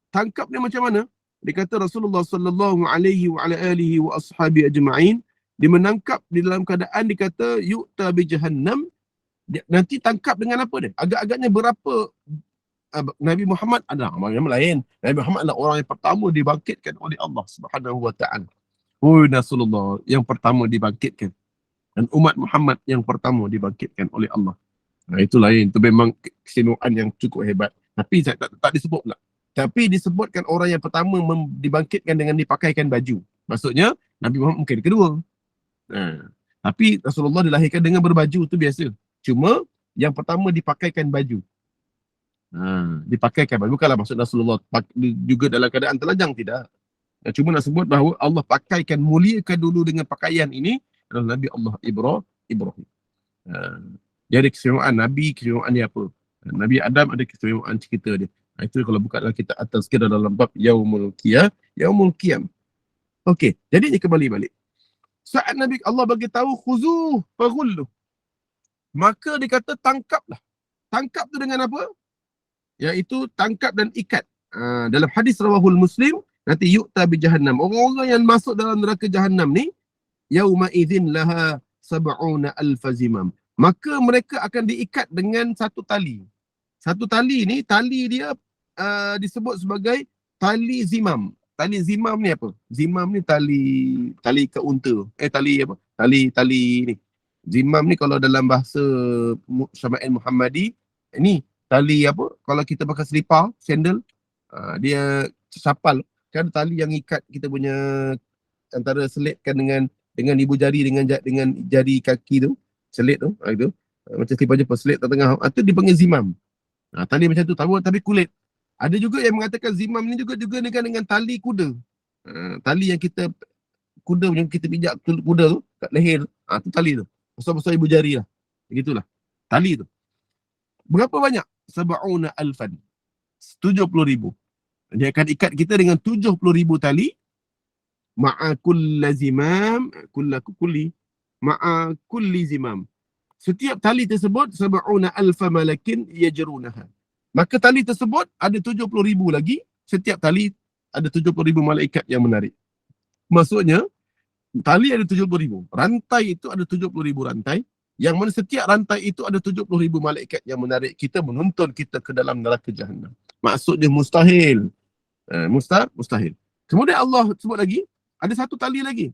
Tangkap dia macam mana? Dikata Rasulullah sallallahu alaihi wa ala alihi wa ashabi ajma'in, dia menangkap di dalam keadaan dikata yu'ta bi jahannam. Nanti tangkap dengan apa dia? Agak-agaknya berapa Nabi Muhammad ada yang lain. Nabi Muhammad adalah orang yang pertama dibangkitkan oleh Allah Subhanahu wa taala. Rasulullah yang pertama dibangkitkan dan umat Muhammad yang pertama dibangkitkan oleh Allah. Itu lain. Itu memang keistimewaan yang cukup hebat. Tapi tak disebut pula. Tapi disebutkan orang yang pertama dibangkitkan dengan dipakaikan baju. Maksudnya Nabi Muhammad mungkin kedua. Tapi Rasulullah dilahirkan dengan berbaju, tu biasa. Cuma yang pertama dipakaikan baju. Dipakaikan baju. Bukanlah maksud Rasulullah juga dalam keadaan telanjang, tidak. Cuma nak sebut bahawa Allah pakaikan, muliakan dulu dengan pakaian ini adalah Nabi Allah Ibrahim. Dia ada keistimewaan Nabi, keistimewaan dia apa? Nabi Adam ada keistimewaan cerita dia. Itu kalau buka dalam kitab At-Tazkirah dalam bab Yaumul Qiyam. Okey, jadi dia kembali balik. Saat Nabi Allah bagi tahu khuzuh faghullu. Maka dia kata tangkaplah. Tangkap tu dengan apa? Iaitu tangkap dan ikat. Dalam hadis rawahul Muslim, nanti yu'ta bi jahannam. Orang-orang yang masuk dalam neraka jahannam ni, yauma idzin laha sab'una alfa zimam. Maka mereka akan diikat dengan satu tali. Satu tali ni, tali dia disebut sebagai tali zimam. Tali zimam ni apa? Zimam ni tali ikat unta. Tali apa? Tali ni. Zimam ni kalau dalam bahasa Syama'il Muhammadi, ni tali apa? Kalau kita pakai selipar, sandal, dia sapal. Kan tali yang ikat kita punya antara selitkan dengan ibu jari dengan jari kaki tu, selit tu, itu macam selipar Jepun, selit tengah, itu dipanggil zimam. Tali macam tu, tapi kulit. Ada juga yang mengatakan zimam ni juga dengan tali kuda. Tali yang kuda yang kita pijak kuda tu kat leher, tu tali tu. Besar-besar ibu jari lah. Begitulah. Tali tu. Berapa banyak? Sab'una alfan. 70,000. Dia akan ikat kita dengan 70,000 tali. Ma'a kulli zimam, ma'a kulli zimam. Setiap tali tersebut sab'una alfa malakin yajrunaha. Maka tali tersebut ada 70,000 lagi. Setiap tali ada 70,000 malaikat yang menarik. Maksudnya tali ada 70,000. Rantai itu ada 70,000 rantai. Yang mana setiap rantai itu ada 70,000 malaikat yang menarik kita, menuntun kita ke dalam neraka jahannam. Maksudnya mustahil. Mustahil. Kemudian Allah sebut lagi, ada satu tali lagi.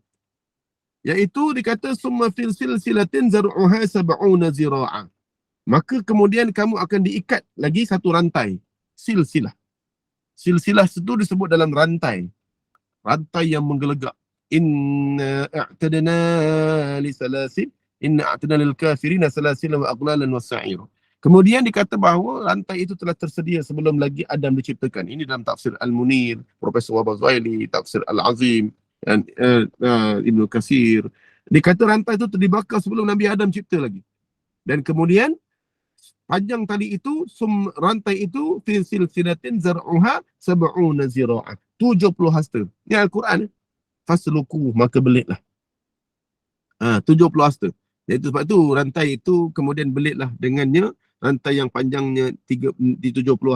Iaitu dikata summa fil silsilatin zar'uha sab'una zira'a. Maka kemudian kamu akan diikat lagi satu rantai. Silsilah. Silsilah itu disebut dalam rantai. Rantai yang menggelegak. Inna a'tadna lil kafirina salasila wa aghlalan wa sa'ira. Kemudian dikata bahawa rantai itu telah tersedia sebelum lagi Adam diciptakan. Ini dalam tafsir Al-Munir, Profesor Wahbah Zuhaili, tafsir Al-Azim, dan Ibnu Katsir. Dikata rantai itu dibakar sebelum Nabi Adam cipta lagi. Dan kemudian panjang tali itu, rantai itu fi silsilatin zar'uha sab'una zira'a. 70 hasta. Ini Al-Quran. Fasluku, maka belitlah. 70 hasta. Iaitu sebab tu rantai itu kemudian belitlah dengannya rantai yang panjangnya 70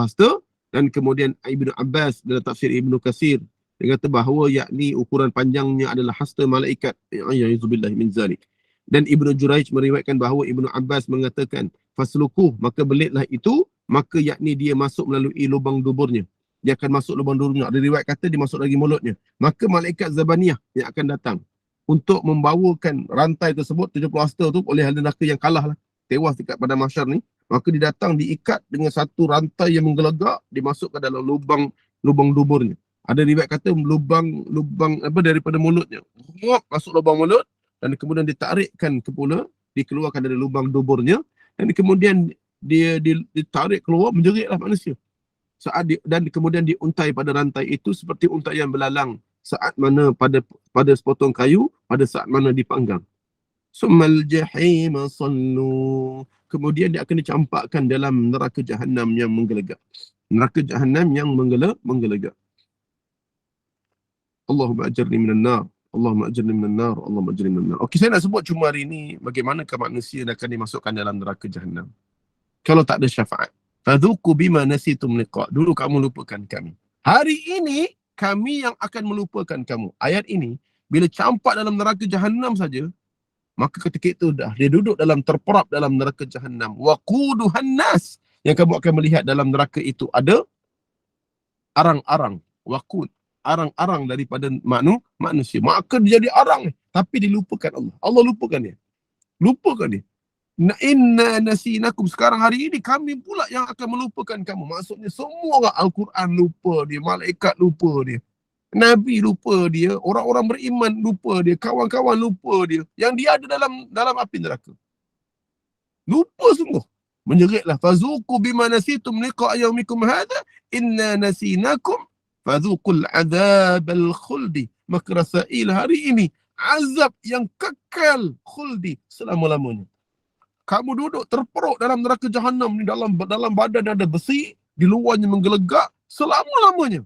hasta. Dan kemudian Ibnu Abbas dalam tafsir Ibnu Katsir dia kata bahawa yakni ukuran panjangnya adalah hasta malaikat. Ya'udzubillahi min zalik. Dan Ibnu Juraij meriwayatkan bahawa Ibnu Abbas mengatakan fasluku, maka belitlah itu, maka yakni dia masuk melalui lubang duburnya. Dia akan masuk lubang duburnya. Ada riwayat kata dia masuk lagi mulutnya. Maka malaikat Zabaniyah yang akan datang untuk membawakan rantai tersebut 70 hasta tu oleh ahli neraka yang kalah lah, tewas dekat pada mahsyar ni. Maka dia datang diikat dengan satu rantai yang menggelegak, dimasukkan dalam lubang duburnya. Ada riwayat kata lubang apa daripada mulutnya. Masuk lubang mulut dan kemudian ditarikkan ke pula, dikeluarkan dari lubang duburnya dan kemudian dia ditarik keluar, menjeritlah manusia. Dan kemudian diuntai pada rantai itu seperti untaian belalang saat mana pada sepotong kayu pada saat mana dipanggang. Summal jahim sallu. Kemudian dia akan dicampakkan dalam neraka jahannam yang menggelegak. Neraka jahannam yang menggelegak. Allahumma ajirni minan nar. Allahumma ajirni minan nar. Allahumma ajirni minan nar. Okey, saya nak sebut cuma hari ini bagaimanakah manusia akan dimasukkan dalam neraka jahannam kalau tak ada syafaat. Fadhuku bima nasitum liqa. Dulu kamu lupakan kami. Hari ini kami yang akan melupakan kamu. Ayat ini bila campak dalam neraka jahannam saja, maka ketika itu dah dia duduk terperap dalam neraka jahannam. Waquduhan nas. Yang kamu akan melihat dalam neraka itu ada arang-arang. Waqud. Arang-arang daripada manusia. Maka dia jadi arang, tapi dilupakan Allah. Allah lupakan dia. Lupakan dia. Inna nasinakum, sekarang hari ini kami pula yang akan melupakan kamu. Maksudnya semua orang Al-Quran lupa dia, malaikat lupa dia, Nabi lupa dia, orang-orang beriman lupa dia, kawan-kawan lupa dia, yang dia ada dalam api neraka. Lupa sungguh. Menjeritlah, fazuqu bima nasitum liqa yaumikum hadha inna nasinakum fazuqul adzabal khuldi. Maka rasailah hari ini azab yang kekal khuldi selama-lamanya. Kamu duduk terperuk dalam neraka Jahannam ni, dalam badan ada besi, di luarnya menggelegak selama-lamanya.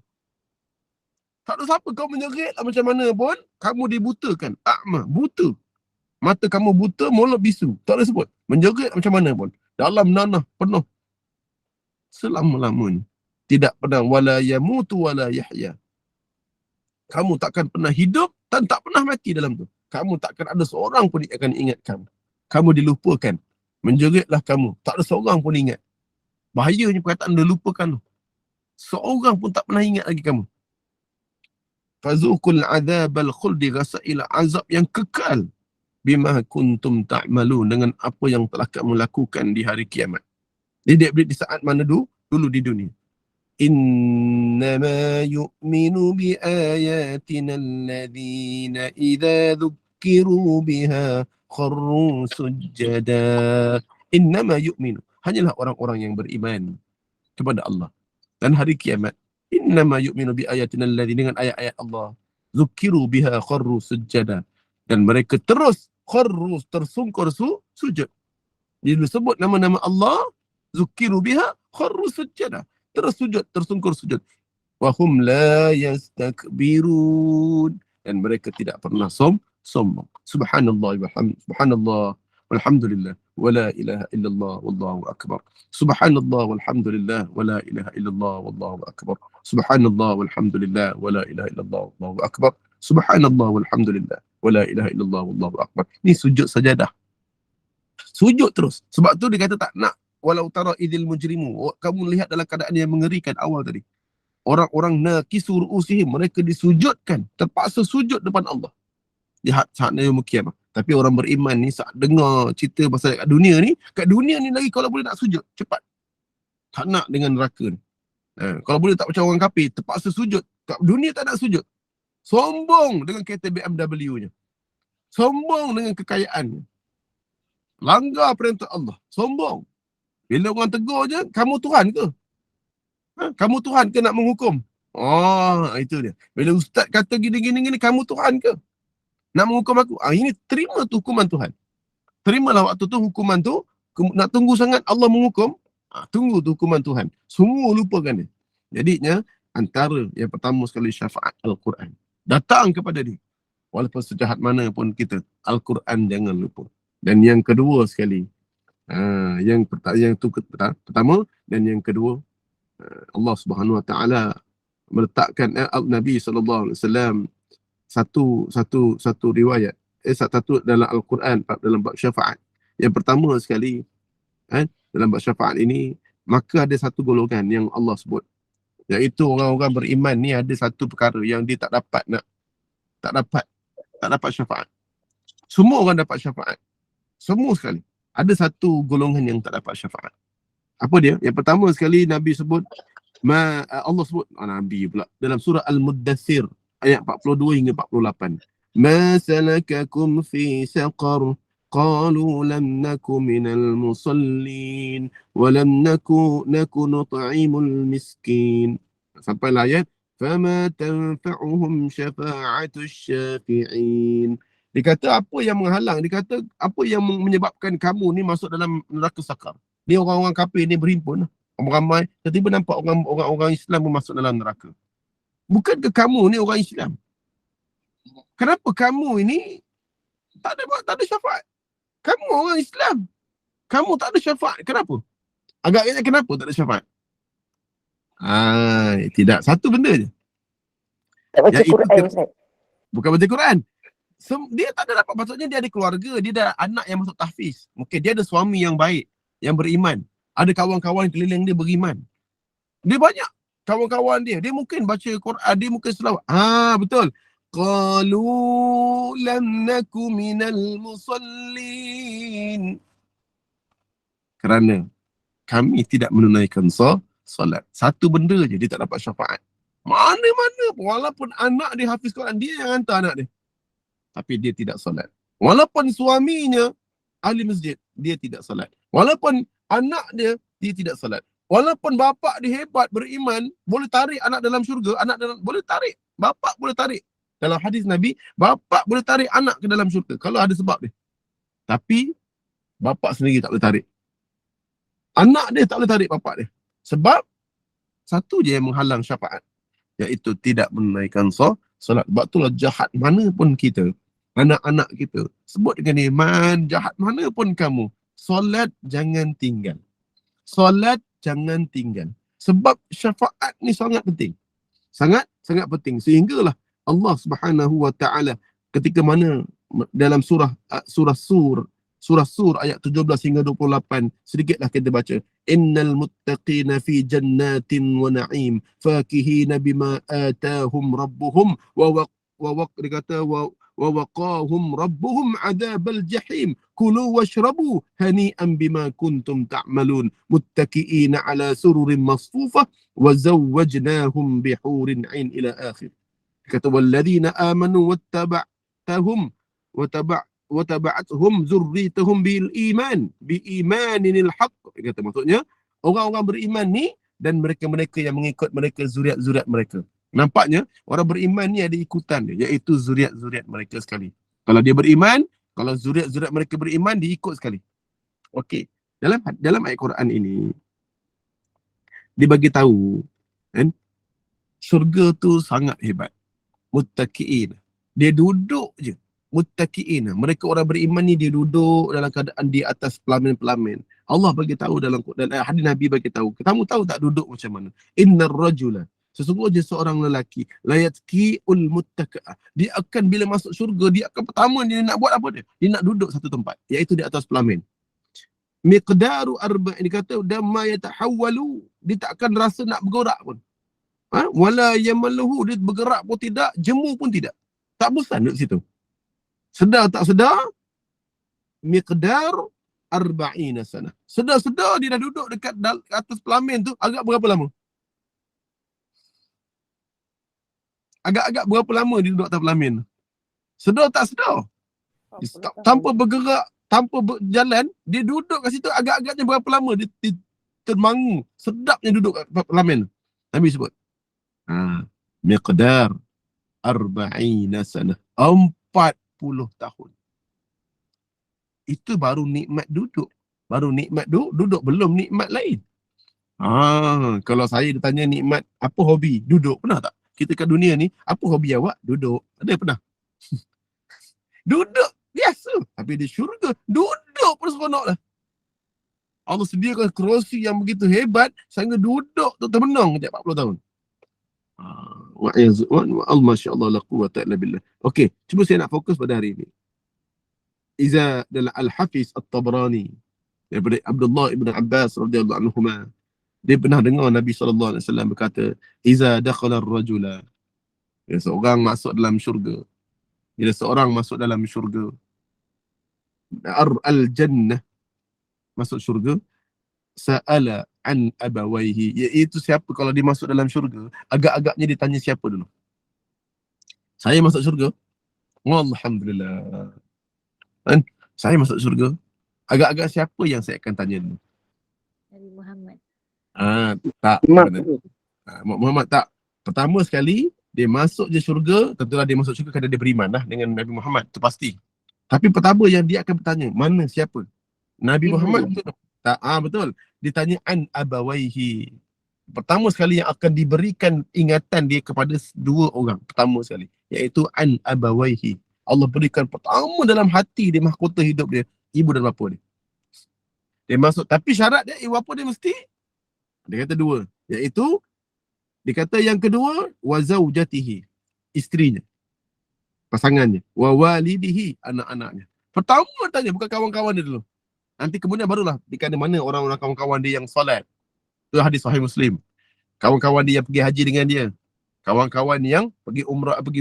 Tak ada siapa kau menyerit macam mana pun, kamu dibutakan. A'ma, buta. Mata kamu buta, mulut bisu. Tak ada sebut. Menjerit macam mana pun. Dalam nanah penuh. Selama-lamanya. Tidak pernah wala yamutu wala yahya. Kamu takkan pernah hidup dan tak pernah mati dalam tu. Kamu takkan ada seorang pun yang akan ingat kamu. Kamu dilupakan. Menjeritlah kamu. Tak ada seorang pun ingat. Bahayanya perkataan dia lupakan. Seorang pun tak pernah ingat lagi kamu. Fazuqul adzabal khuldi, rasailah azab yang kekal. Bima kuntum ta'malun, dengan apa yang telah kamu lakukan di hari kiamat. Jadi di saat mana dulu di dunia. Innama yu'minu bi ayatina alladhina idza dhukiru biha kharru sujjada. Innama yu'minu, hanyalah orang-orang yang beriman kepada Allah dan hari kiamat. Innama yu'minu bi ayatina alladhina, dengan ayat-ayat Allah, dhukiru biha kharru sujjada, dan mereka terus kharru, tersungkur sujud. Dia sebut nama-nama Allah, dhukiru biha kharru sujjada, terus sujud, tersungkur sujud. Wa hum la yastakbirun, dan mereka tidak pernah sombong. Subhanallah subhanallah walhamdulillah wala ilaha illallah wallahu akbar. Subhanallah walhamdulillah wala ilaha illallah wallahu akbar. Subhanallah walhamdulillah wala ilaha illallah wallahu akbar. Subhanallah walhamdulillah wala ilaha illallah wallahu akbar. Ni sujud sajadah. Sujud terus. Sebab tu dia kata tak nak walau tara idil mujrimu. Kamu lihat dalam keadaan yang mengerikan awal tadi. Orang-orang nakisu ru'usihim, mereka disujudkan, terpaksa sujud depan Allah di saat yaumul qiyamah. Tapi orang beriman ni saat dengar cerita pasal kat dunia ni lagi kalau boleh nak sujud cepat. Tak nak dengan neraka ni. Kalau boleh tak macam orang kafir, terpaksa sujud. Kat dunia tak nak sujud. Sombong dengan kereta BMW-nya. Sombong dengan kekayaannya. Langgar perintah Allah. Sombong. Bila orang tegur je, kamu Tuhan ke? Kamu Tuhan ke nak menghukum? Oh, itu dia. Bila ustaz kata gini-gini, kamu Tuhan ke? Nak menghukum aku? Ini terima tu hukuman Tuhan. Terimalah waktu tu hukuman tu. Nak tunggu sangat Allah menghukum? Tunggu tu hukuman Tuhan. Semua lupakan dia. Jadinya, antara yang pertama sekali syafaat Al-Quran. Datang kepada dia. Walaupun sejahat mana pun kita, Al-Quran jangan lupa. Dan yang kedua sekali, yang pertama dan yang kedua, Allah Subhanahu Wa Taala meletakkan Nabi sallallahu alaihi wasallam satu riwayat, satu dalam Al-Quran dalam bab syafaat. Yang pertama sekali, dalam bab syafaat ini, maka ada satu golongan yang Allah sebut, iaitu orang-orang beriman ni ada satu perkara yang dia tak dapat syafaat. Semua orang dapat syafaat. Semua sekali. Ada satu golongan yang tak dapat syafaat. Apa dia? Yang pertama sekali Nabi sebut, Allah sebut, Nabi pula, dalam surah Al-Muddathir ayat 42 hingga 48. Ma salakakum fi saqar qalu lam naku minal musallin wa lam naku nut'imul miskin. Sampailah ayat fama tanfa'uhum syafa'atus syafi'in. Dia kata apa yang menghalang? Dia kata apa yang menyebabkan kamu ni masuk dalam neraka sakar? Ni orang-orang kafir ni berhimpun, ramai, tiba-tiba nampak orang-orang Islam masuk dalam neraka. Bukankah kamu ni orang Islam? Kenapa kamu ini tak ada syafaat? Kamu orang Islam. Kamu tak ada syafaat. Kenapa? Agaknya kenapa tak ada syafaat? Tidak. Satu benda je. Tak baca Quran, Ustaz. Bukan baca Quran. Dia tak ada dapat, maksudnya dia ada keluarga, dia ada anak yang masuk tahfiz. Mungkin dia ada suami yang baik, yang beriman. Ada kawan-kawan keliling dia beriman. Dia banyak kawan-kawan dia. Dia mungkin baca Quran, dia mungkin selawat. Betul. Qalu lam naku minal musallin. Kerana kami tidak menunaikan solat. Satu benda je dia tak dapat syafaat. Mana-mana pun, walaupun anak dia hafiz Quran, dia yang hantar anak dia. Tapi dia tidak solat. Walaupun suaminya ahli masjid, dia tidak solat. Walaupun anak dia tidak solat. Walaupun bapa dia hebat, beriman, boleh tarik anak dalam syurga, boleh tarik. Bapa boleh tarik. Dalam hadis Nabi, bapa boleh tarik anak ke dalam syurga kalau ada sebab dia. Tapi bapa sendiri tak boleh tarik. Anak dia tak boleh tarik bapa dia. Sebab satu je yang menghalang syafaat, iaitu tidak menunaikan solat. Sebab itulah jahat mana pun kita, anak-anak kita sebut dengan iman, jahat mana pun kamu, solat jangan tinggal. Solat jangan tinggal. Sebab syafaat ni sangat penting. Sangat penting. Sehinggalah Allah Subhanahu wa taala ketika mana dalam surah Sur ayat 17 hingga 28, sedikitlah kita baca. Innal muttaqina fi jannatin wa na'im fakihina bima atahum rabbuhum wa waqahum rabbuhum adzabal jahim kulu washrabu hani'an bima kuntum ta'malun muttaqiina ala sururin masfufah wa zawwajnahum bihurin 'ain ila akhir. Kata walladzina amanu wattaba'tahum wataba'athum zurriyatuhum bil imaninil haqq. Kata maksudnya orang-orang beriman ni dan mereka-mereka yang mengikut mereka, zuriat-zuriat mereka. Nampaknya orang beriman ni ada ikutan dia, iaitu zuriat-zuriat mereka sekali. Kalau dia beriman, kalau zuriat-zuriat mereka beriman, dia ikut sekali. Okey, dalam ayat Quran ini dia bagi tahu kan, syurga tu sangat hebat. Muttaqiin, dia duduk je. Muttaqiin, mereka orang beriman ni dia duduk dalam keadaan di atas pelamin-pelamin. Allah bagi tahu dalam hadis Nabi bagi tahu. Kamu tahu tak duduk macam mana? Innar rajula, sesungguhnya seorang lelaki, layatqiul muttaqa'ah, dia akan bila masuk syurga, dia akan pertama dia nak buat apa dia? Dia nak duduk satu tempat, iaitu di atas pelamin. Miqdaru arba', dia kata damma yatahawwalu, dia tak akan rasa nak bergerak pun. Wala yamalluhu, dia bergerak pun tidak, jemu pun tidak. Tak bosan duduk situ. Sedar tak sedar, miqdar 40 sana. Sedar-sedar dia dah duduk dekat atas pelamin tu, agak berapa lama? Agak-agak berapa lama dia duduk atas pelamin? Sedar tak sedar? Tanpa bergerak, tanpa berjalan, dia duduk kat situ, agak-agaknya berapa lama dia termangu, sedapnya duduk kat pelamin. Nabi sebut. Miqdar 40 sana. 40 tahun. Itu baru nikmat duduk. Baru nikmat duduk, belum nikmat lain. Kalau saya ditanya nikmat apa hobi? Duduk. Pernah tak? Kita kat dunia ni, apa hobi awak? Duduk. Ada pernah? Duduk. Biasa. Tapi di syurga, duduk pun seronok lah. Allah sediakan kerusi yang begitu hebat, sehingga duduk tu termenung setiap 40 tahun. Masya-Allah la quwwata illa billah. Okey, cuba saya nak fokus pada hari ini. Iza dalam Al-Hafiz At-Tabrani daripada Abdullah ibn Abbas radhiyallahu anhuma, dia pernah dengar Nabi sallallahu alaihi wasallam berkata, iza dakhala ar-rajula, bila seorang masuk dalam syurga, bila seorang masuk dalam syurga, al-jannah, masuk syurga, sa'ala an abawaihi, iaitu siapa kalau dia masuk dalam syurga, agak-agaknya dia tanya siapa dulu. Saya masuk syurga, alhamdulillah. Kan? Saya masuk syurga, agak-agak siapa yang saya akan tanya dulu? Nabi Muhammad. Tak. Muhammad tak. Pertama sekali, dia masuk je syurga, tentulah dia masuk syurga kerana dia beriman lah dengan Nabi Muhammad, itu pasti. Tapi pertama yang dia akan bertanya, mana siapa? Nabi Muhammad tu tak, betul. Ditanya an abawaihi. Pertama sekali yang akan diberikan ingatan dia kepada dua orang. Pertama sekali, iaitu an abawaihi. Allah berikan pertama dalam hati dia, mahkota hidup dia, ibu dan bapa dia. Dia masuk, tapi syarat dia, ibu bapa dia mesti, dia kata dua, iaitu, dia kata yang kedua, wa zaujatihi, isterinya, pasangannya, wa walidihi, anak-anaknya. Pertama tanya, bukan kawan-kawan dia dulu. Nanti kemudian barulah dikata mana orang-orang kawan-kawan dia yang solat. Itu hadis Sahih Muslim. Kawan-kawan dia yang pergi haji dengan dia. Kawan-kawan yang pergi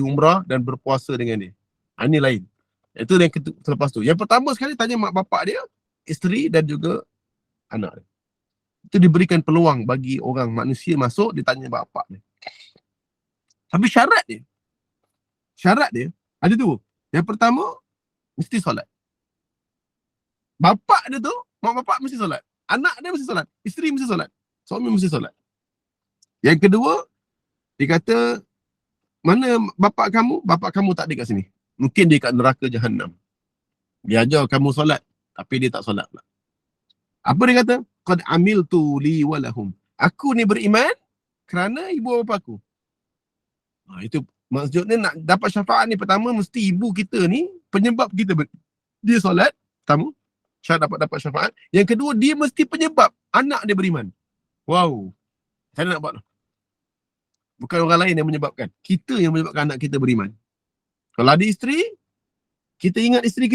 umrah dan berpuasa dengan dia. Ini lain. Itu yang selepas tu. Yang pertama sekali tanya mak bapak dia, isteri dan juga anak dia. Itu diberikan peluang bagi orang manusia masuk, dia tanya bapak dia. Tapi syarat dia ada dua. Yang pertama, mesti solat. Bapak dia tu, mak bapak mesti solat. Anak dia mesti solat. Isteri mesti solat. Suami mesti solat. Yang kedua, dia kata, mana bapak kamu? Bapak kamu tak ada kat sini. Mungkin dia kat neraka Jahannam. Dia ajar kamu solat, tapi dia tak solat pula. Apa dia kata? Qad amiltu li walahum. Aku ni beriman kerana ibu bapa aku. Itu maksudnya nak dapat syafaat ni, pertama mesti ibu kita ni penyebab kita dia solat, pertama syarat dapat syafaat. Yang kedua, dia mesti penyebab anak dia beriman. Wow. Saya nak buat. Bukan orang lain yang menyebabkan. Kita yang menyebabkan anak kita beriman. Kalau ada isteri, kita ingat isteri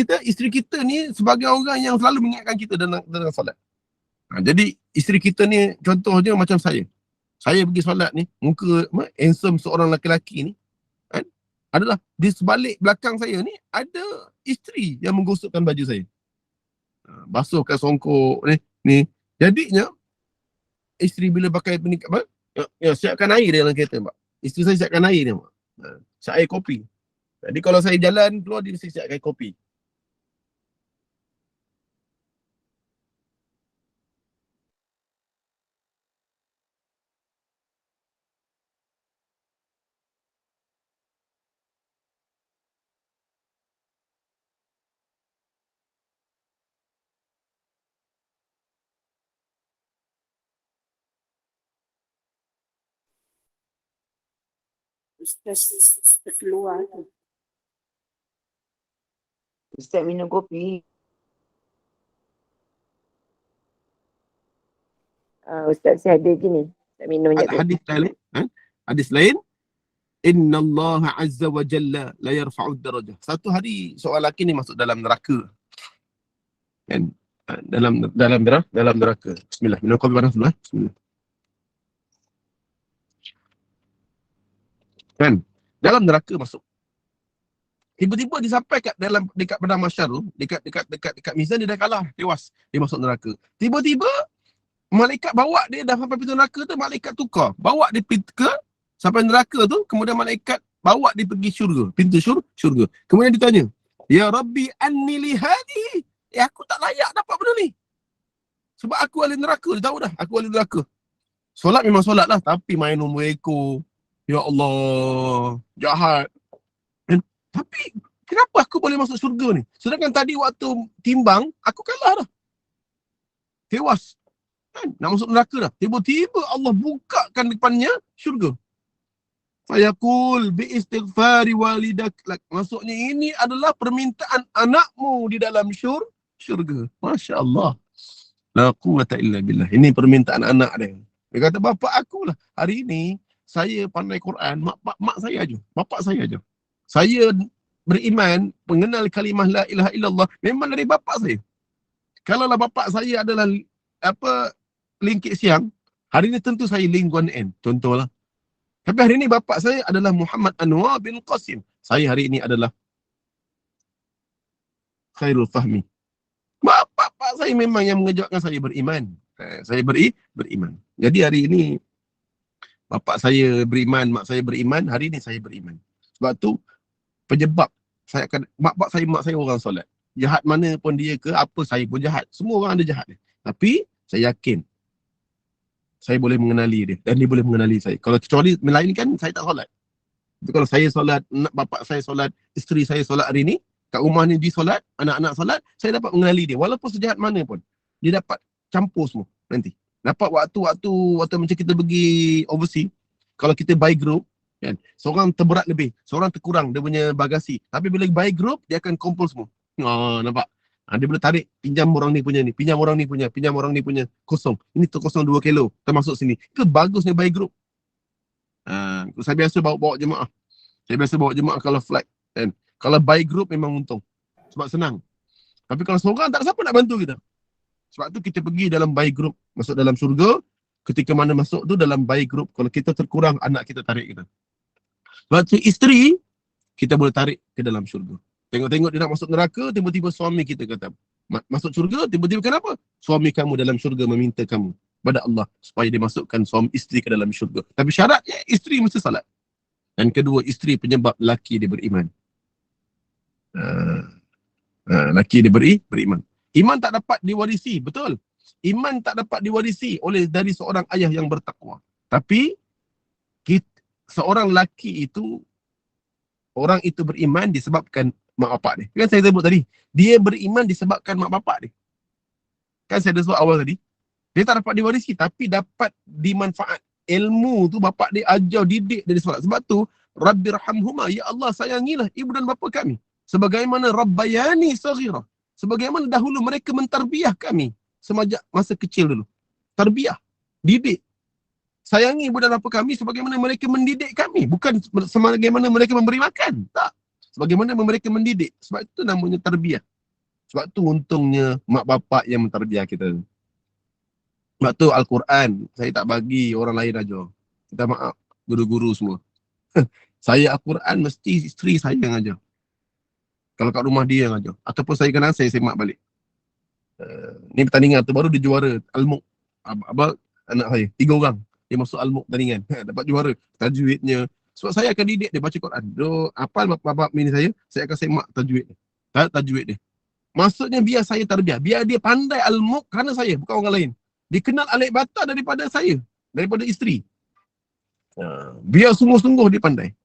kita ni sebagai orang yang selalu mengingatkan kita dalam solat. Jadi isteri kita ni contohnya macam saya. Saya pergi solat ni, muka handsome seorang lelaki ni, kan? Adalah di sebalik belakang saya ni ada isteri yang menggosokkan baju saya. Basuhkan songkok ni. Jadinya isteri bila pakai penikap, siapkan air dalam kereta, Pak. Isteri saya siapkan air dia, Pak. Siap air kopi. Jadi kalau saya jalan keluar, dia mesti siapkan kopi. Ustaz terkeluar tu. Ustaz minum kopi. Ustaz saya ada gini. Ustaz minum banyak kopi. Hadis lain, hadis lain, Inna Allah Azza wa Jalla la yarfa'ud darajah. Satu hari seorang lelaki ni masuk dalam neraka. Kan? Dalam neraka. Bismillah. Minum kopi panas dulu. Bismillah. Kan? Dalam neraka masuk. Tiba-tiba dia sampai dekat padang mahsyar tu, dekat mizan, dia dah kalah, tewas. Dia masuk neraka. Tiba-tiba malaikat bawa dia dah sampai pintu neraka tu, malaikat tukar. Bawa dia ke sampai neraka tu, kemudian malaikat bawa dia pergi syurga, pintu syurga. Kemudian dia tanya, "Ya Rabbi anni li hadhi." Aku tak layak dapat benda ni. Sebab aku ahli neraka, dia tahu dah, aku ahli neraka. Solat memang solat lah, tapi main nombor ekor. Ya Allah, jahat. Tapi kenapa aku boleh masuk syurga ni? Sedangkan tadi waktu timbang, aku kalah dah. Tewas. Kan? Nak masuk neraka dah. Tiba-tiba Allah bukakan depannya syurga. Fayaqul biistighfari walidak. Maksudnya ini adalah permintaan anakmu di dalam syurga. Masya Allah. La quwwata illa billah. Ini permintaan anak dia. Dia kata, bapak aku lah. Hari ini saya pandai Quran, mak saya aja, bapak saya aja. Saya beriman, mengenal kalimah la ilaha illallah memang dari bapak saya. Kalaulah bapak saya adalah lingkit siang, hari ini tentu saya link 1N, contohlah. Tapi hari ini bapak saya adalah Muhammad Anwar bin Qasim. Saya hari ini adalah Khairul Fahmi. Bapak saya memang yang mengajarkan saya beriman. Saya beriman. Jadi hari ini bapak saya beriman, mak saya beriman, hari ini saya beriman. Sebab tu penyebab saya akan, mak saya orang solat. Jahat mana pun dia ke, apa saya pun jahat. Semua orang ada jahat dia. Tapi saya yakin saya boleh mengenali dia dan dia boleh mengenali saya. Kalau kecuali melainkan saya tak solat. Tapi kalau saya solat, bapak saya solat, isteri saya solat hari ni, kat rumah ni dia solat, anak-anak solat, saya dapat mengenali dia. Walaupun sejahat mana pun, dia dapat campur semua nanti. Dapat waktu macam kita pergi overseas, kalau kita buy group, kan, seorang terberat lebih, seorang terkurang dia punya bagasi. Tapi bila buy group, dia akan kumpul semua. Nampak? Dia boleh tarik, pinjam orang ni punya ni, pinjam orang ni punya, kosong. Ini tu kosong 2 kilo, termasuk sini. Itu bagusnya buy group. Saya biasa bawa jemaah. Kalau flight. Kan? Kalau buy group memang untung. Sebab senang. Tapi kalau seorang, tak ada siapa nak bantu kita. Sebab tu kita pergi dalam buy group, masuk dalam surga. Ketika mana masuk tu dalam buy group, kalau kita terkurang, anak kita tarik kita. Sebab tu isteri, kita boleh tarik ke dalam syurga. Tengok-tengok dia nak masuk neraka, tiba-tiba suami kita kata, masuk syurga, tiba-tiba kenapa? Suami kamu dalam syurga meminta kamu pada Allah supaya dimasukkan suami isteri ke dalam syurga. Tapi syaratnya isteri mesti salat. Dan kedua, isteri penyebab laki dia beriman. Laki dia beriman. Iman tak dapat diwarisi, betul. Iman tak dapat diwarisi dari seorang ayah yang bertakwa. Tapi seorang laki itu, orang itu beriman disebabkan mak bapak dia. Kan saya sebut tadi, dia beriman disebabkan mak bapak dia. Kan saya dah sebut awal tadi. Dia tak dapat diwarisi, tapi dapat dimanfaat. Ilmu tu bapak dia ajar, didik dari solat. Sebab tu, Rabbirhamhuma, ya Allah sayangilah ibu dan bapa kami. Sebagaimana Rabbayani saghira. Sebagaimana dahulu mereka mentarbiah kami. Semajak masa kecil dulu. Tarbiah, didik. Sayangi ibu dan bapa kami sebagaimana mereka mendidik kami. Bukan sebagaimana mereka memberi makan. Tak. Sebagaimana mereka mendidik. Sebab itu namanya tarbiah. Sebab tu untungnya mak bapak yang mentarbiah kita. Sebab tu Al-Quran, saya tak bagi orang lain aja. Kita maaf, guru-guru semua. Saya Al-Quran mesti isteri saya yang ajar. Kalau kat rumah dia yang ajar. Ataupun saya kenal, saya semak balik. Ni pertandingan tu baru dia juara Al-Muq. Anak saya, 3 orang. Dia masuk Al-Muq pertandingan. Dapat juara. Tajwidnya. Sebab saya akan didik dia baca Quran. Dia apal bab ini saya akan semak tajwid dia. Tajwid dia. Maksudnya biar saya tarbiah. Biar dia pandai Al-Muq kerana saya, bukan orang lain. Dia kenal alif bata daripada saya, daripada isteri. Biar sungguh-sungguh dia pandai.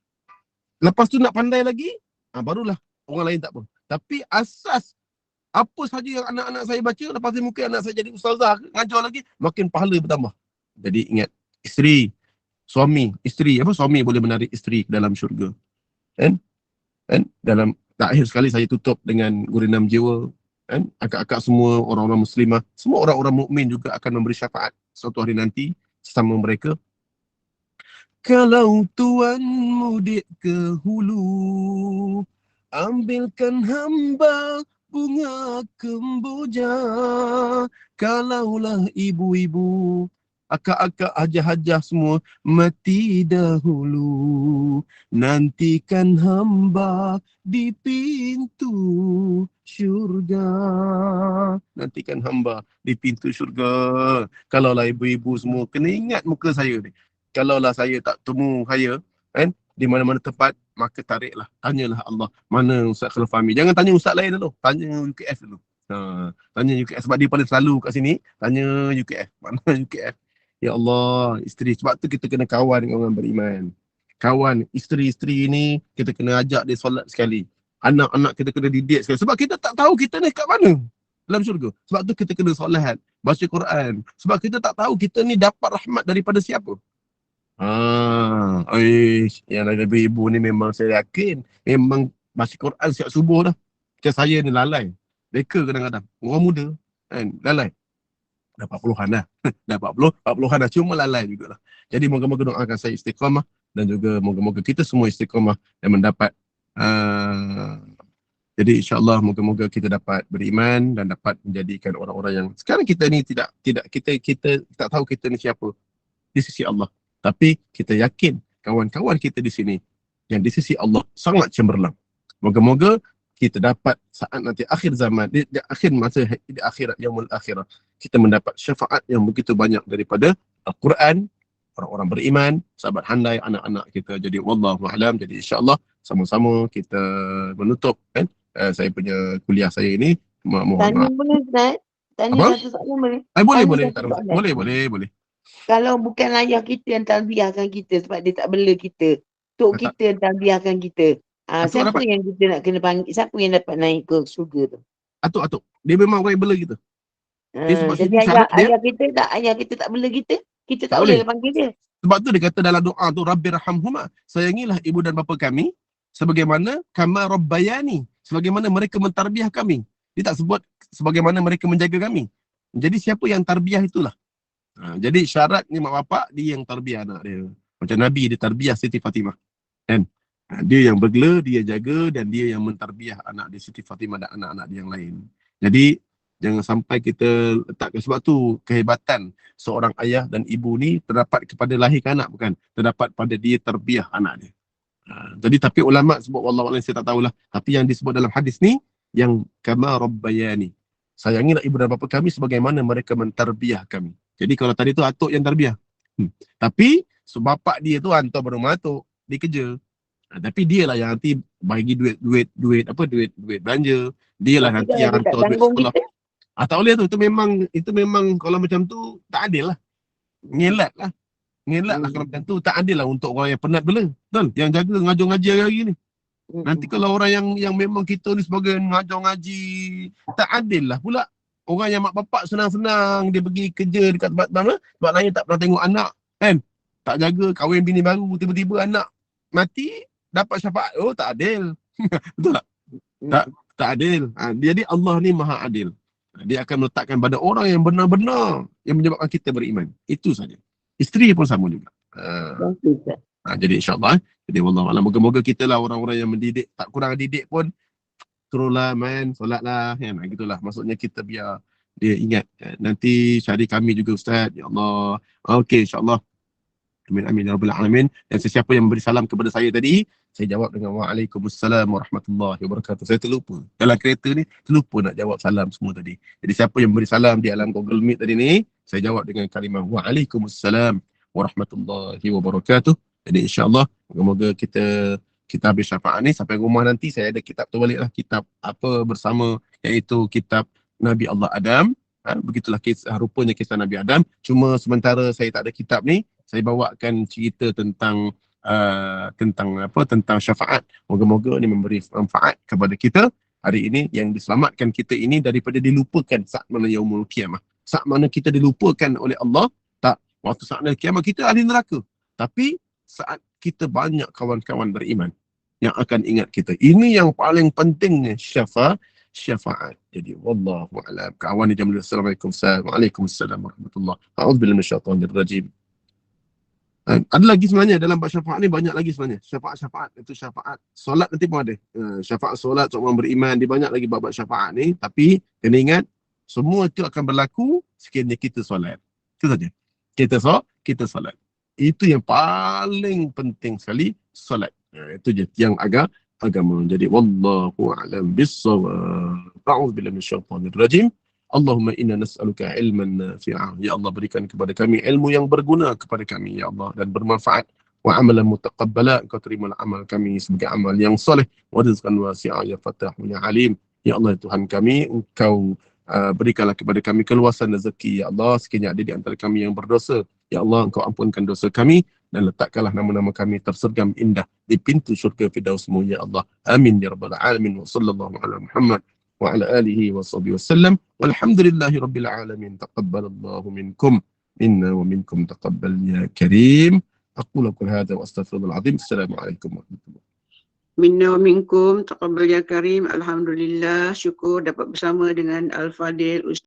Lepas tu nak pandai lagi, barulah orang lain tak apa. Tapi asas apa saja yang anak-anak saya baca, lepas tu mungkin anak saya jadi ustazah, ngajar lagi, makin pahala bertambah. Jadi ingat, suami boleh menarik isteri ke dalam syurga. Kan? Dalam akhir sekali saya tutup dengan gurinam jiwa. Akak-akak semua, orang-orang muslimah, semua orang-orang mukmin juga akan memberi syafaat suatu hari nanti sesama mereka. Kalau Tuhan mudik ke hulu, ambilkan hamba bunga kemboja. Kalaulah ibu-ibu, akak-akak, hajah-hajah semua mati dahulu, nantikan hamba di pintu syurga. Nantikan hamba di pintu syurga. Kalaulah ibu-ibu semua kena ingat muka saya ni. Kalaulah saya tak temu saya di mana-mana tempat, maka tariklah, tanyalah Allah, mana Ustaz Khalif Fahmi. Jangan tanya Ustaz lain dulu, tanya UKF dulu. Tanya UKF sebab dia paling selalu kat sini. Tanya UKF, mana UKF. Ya Allah, isteri. Sebab tu kita kena kawan dengan orang beriman. Kawan isteri-isteri ni, kita kena ajak dia solat sekali. Anak-anak kita kena didik sekali. Sebab kita tak tahu kita ni kat mana dalam syurga. Sebab tu kita kena solat, baca Quran. Sebab kita tak tahu kita ni dapat rahmat daripada siapa. Yang ada ibu ni memang saya yakin memang baca Quran setiap subuh dah. Macam saya ni lalai. Mereka kadang-kadang orang muda lalai. Dah 40-an dah. Dah 40-an dah. Cuma lalai jugalah. Jadi moga-moga doakan saya istiqamah. Dan juga moga-moga kita semua istiqamah dan mendapat jadi insyaAllah moga-moga kita dapat beriman dan dapat menjadikan orang-orang yang sekarang kita ni tidak kita tak tahu kita ni siapa di sisi Allah. Tapi kita yakin kawan-kawan kita di sini yang di sisi Allah sangat cemerlang. Moga-moga kita dapat saat nanti akhir zaman, di akhir masa, di akhirat, yaumul akhirah, kita mendapat syafaat yang begitu banyak daripada Al-Quran, orang-orang beriman, sahabat handai, anak-anak kita. Jadi wallahu a'lam. Jadi insya-Allah sama-sama kita menutup saya punya kuliah saya ini. Mohon Tanya maaf. boleh Ustaz? Tanya Apa? satu soalan boleh? Boleh. Kalau bukan ayah kita yang talbiahkan kita sebab dia tak bela kita, tok kita yang talbiahkan kita, siapa dapat. yang kita nak kena panggil, siapa yang dapat naik ke syurga tu? Atuk. Dia memang orang yang bela kita. Sebab Jadi ayah kita tak bela kita Tak tak boleh. boleh panggil dia. Sebab tu dia kata dalam doa tu, Rabbirhamhuma, sayangilah ibu dan bapa kami sebagaimana kama rabbayani, sebagaimana mereka mentarbiah kami. Dia tak sebut sebagaimana mereka menjaga kami. Jadi siapa yang tarbiah itulah. Jadi syaratnya mak bapak dia yang tarbiah anak dia. Macam Nabi dia tarbiah Siti Fatimah. Kan? Dia yang bergela, dia jaga dan dia yang mentarbiah anak dia Siti Fatimah dan anak-anak dia yang lain. Jadi jangan sampai kita letakkan, sebab tu kehebatan seorang ayah dan ibu ni terdapat kepada lahirkan anak, bukan terdapat pada dia tarbiah anak dia. Jadi tapi ulama sebut wallahu a'lam, saya tak tahulah, tapi yang disebut dalam hadis ni yang kama rabbayani, Sayangilah ibu dan bapa kami sebagaimana mereka mentarbiah kami. Jadi kalau tadi tu atuk yang tarbiah. Tapi bapak dia tu hantar berumah atuk, dia kerja. Tapi dia lah yang nanti bagi duit belanja. Dia lah Tapi nanti kalau yang dia tak hantar duit tanggung sekolah. kita, Tak boleh tu. Itu memang kalau macam tu tak adil lah. Ngelat lah kalau macam tu. Tak adil lah untuk orang yang penat bela. Betul? Yang jaga ngajar ngaji hari-hari ni. Nanti kalau orang yang memang kita ni sebagai ngajar ngaji, tak adil lah pula. Orang yang mak bapak senang-senang dia pergi kerja dekat tempat mana, sebab lain tak pernah tengok anak, kan? Tak jaga, kahwin bini baru, tiba-tiba anak mati, dapat syafaat. Oh, tak adil. Betul tak? Tak adil. Jadi Allah ni maha adil. Dia akan meletakkan pada orang yang benar-benar yang menyebabkan kita beriman. Itu saja. Isteri pun sama juga. Jadi insyaAllah. Jadi wallahualam, moga-moga kita lah orang-orang yang mendidik, tak kurang didik pun, turunlah main, solatlah, kan? Gitulah. Maksudnya kita biar dia ingat. Nanti cari kami juga Ustaz. Ya Allah. Okey, insyaAllah. Amin amin ya rabbal alamin. Dan sesiapa yang memberi salam kepada saya tadi, saya jawab dengan Waalaikumsalam warahmatullahi wabarakatuh. Saya terlupa. Dalam kereta ni, terlupa nak jawab salam semua tadi. Jadi siapa yang memberi salam di alam Google Meet tadi ni, saya jawab dengan kalimah Waalaikumsalam warahmatullahi wabarakatuh. Jadi insyaAllah, moga-moga kita habis syafaat ni, sampai rumah nanti saya ada kitab tu balik lah. Kitab apa bersama, iaitu kitab Nabi Allah Adam. Begitulah rupanya kisah Nabi Adam. Cuma sementara saya tak ada kitab ni, saya bawakan cerita tentang syafaat. Moga-moga ni memberi manfaat kepada kita hari ini, yang diselamatkan kita ini daripada dilupakan saat mana yaumul qiyamah. Saat mana kita dilupakan oleh Allah, tak. Waktu saat kiamat kita ahli neraka. Tapi saat kita banyak kawan-kawan beriman yang akan ingat kita. Ini yang paling pentingnya syafaat. Jadi wallahu a'lam. Kawan ni jamil. Assalamualaikum. Waalaikumsalam warahmatullahi wabarakatuh. A'udzubillahi minasyaitonir rajim. Ada lagi sebenarnya dalam bab syafaat ni, banyak lagi sebenarnya. Syafaat itu syafaat solat nanti pun ada. Syafaat solat seorang beriman, dia banyak lagi bab syafaat ni, tapi kena ingat semua itu akan berlaku sekiranya kita solat. Itu saja. Kita solat. Itu yang paling penting sekali, solat. Itu je yang agama. Jadi wallahu a'lam bis-shawab. A'udzubillahi minasyaitonir rajim. Allahumma inna nas'aluka ilman nafi'a. Ya Allah, berikan kepada kami ilmu yang berguna kepada kami, ya Allah, dan bermanfaat. Wa amalan mutaqabbala, engkau terimalah amal kami sebagai amal yang soleh. Wa rizqan wasi'a ya Fatah ya Alim. Ya Allah Tuhan kami, engkau berikanlah kepada kami keluasan rezeki, ya Allah. Sekiranya ada di antara kami yang berdosa, ya Allah, engkau ampunkan dosa kami dan letakkanlah nama-nama kami tersergam indah di pintu syurga Firdausmu, ya Allah. Amin ya rabbal alamin. Wa sallallahu ala Muhammad wa ala alihi wa sahbihi wasallam. Walhamdulillahi rabbil alamin. Taqabbalallahu minkum minna wa minkum taqabbal ya karim. Aqulu hadza wa astaghfirullahal azim. Assalamualaikum warahmatullahi wabarakatuh. Minna wa minkum taqabbal ya karim. Alhamdulillah, syukur dapat bersama dengan Al-Fadil Ustaz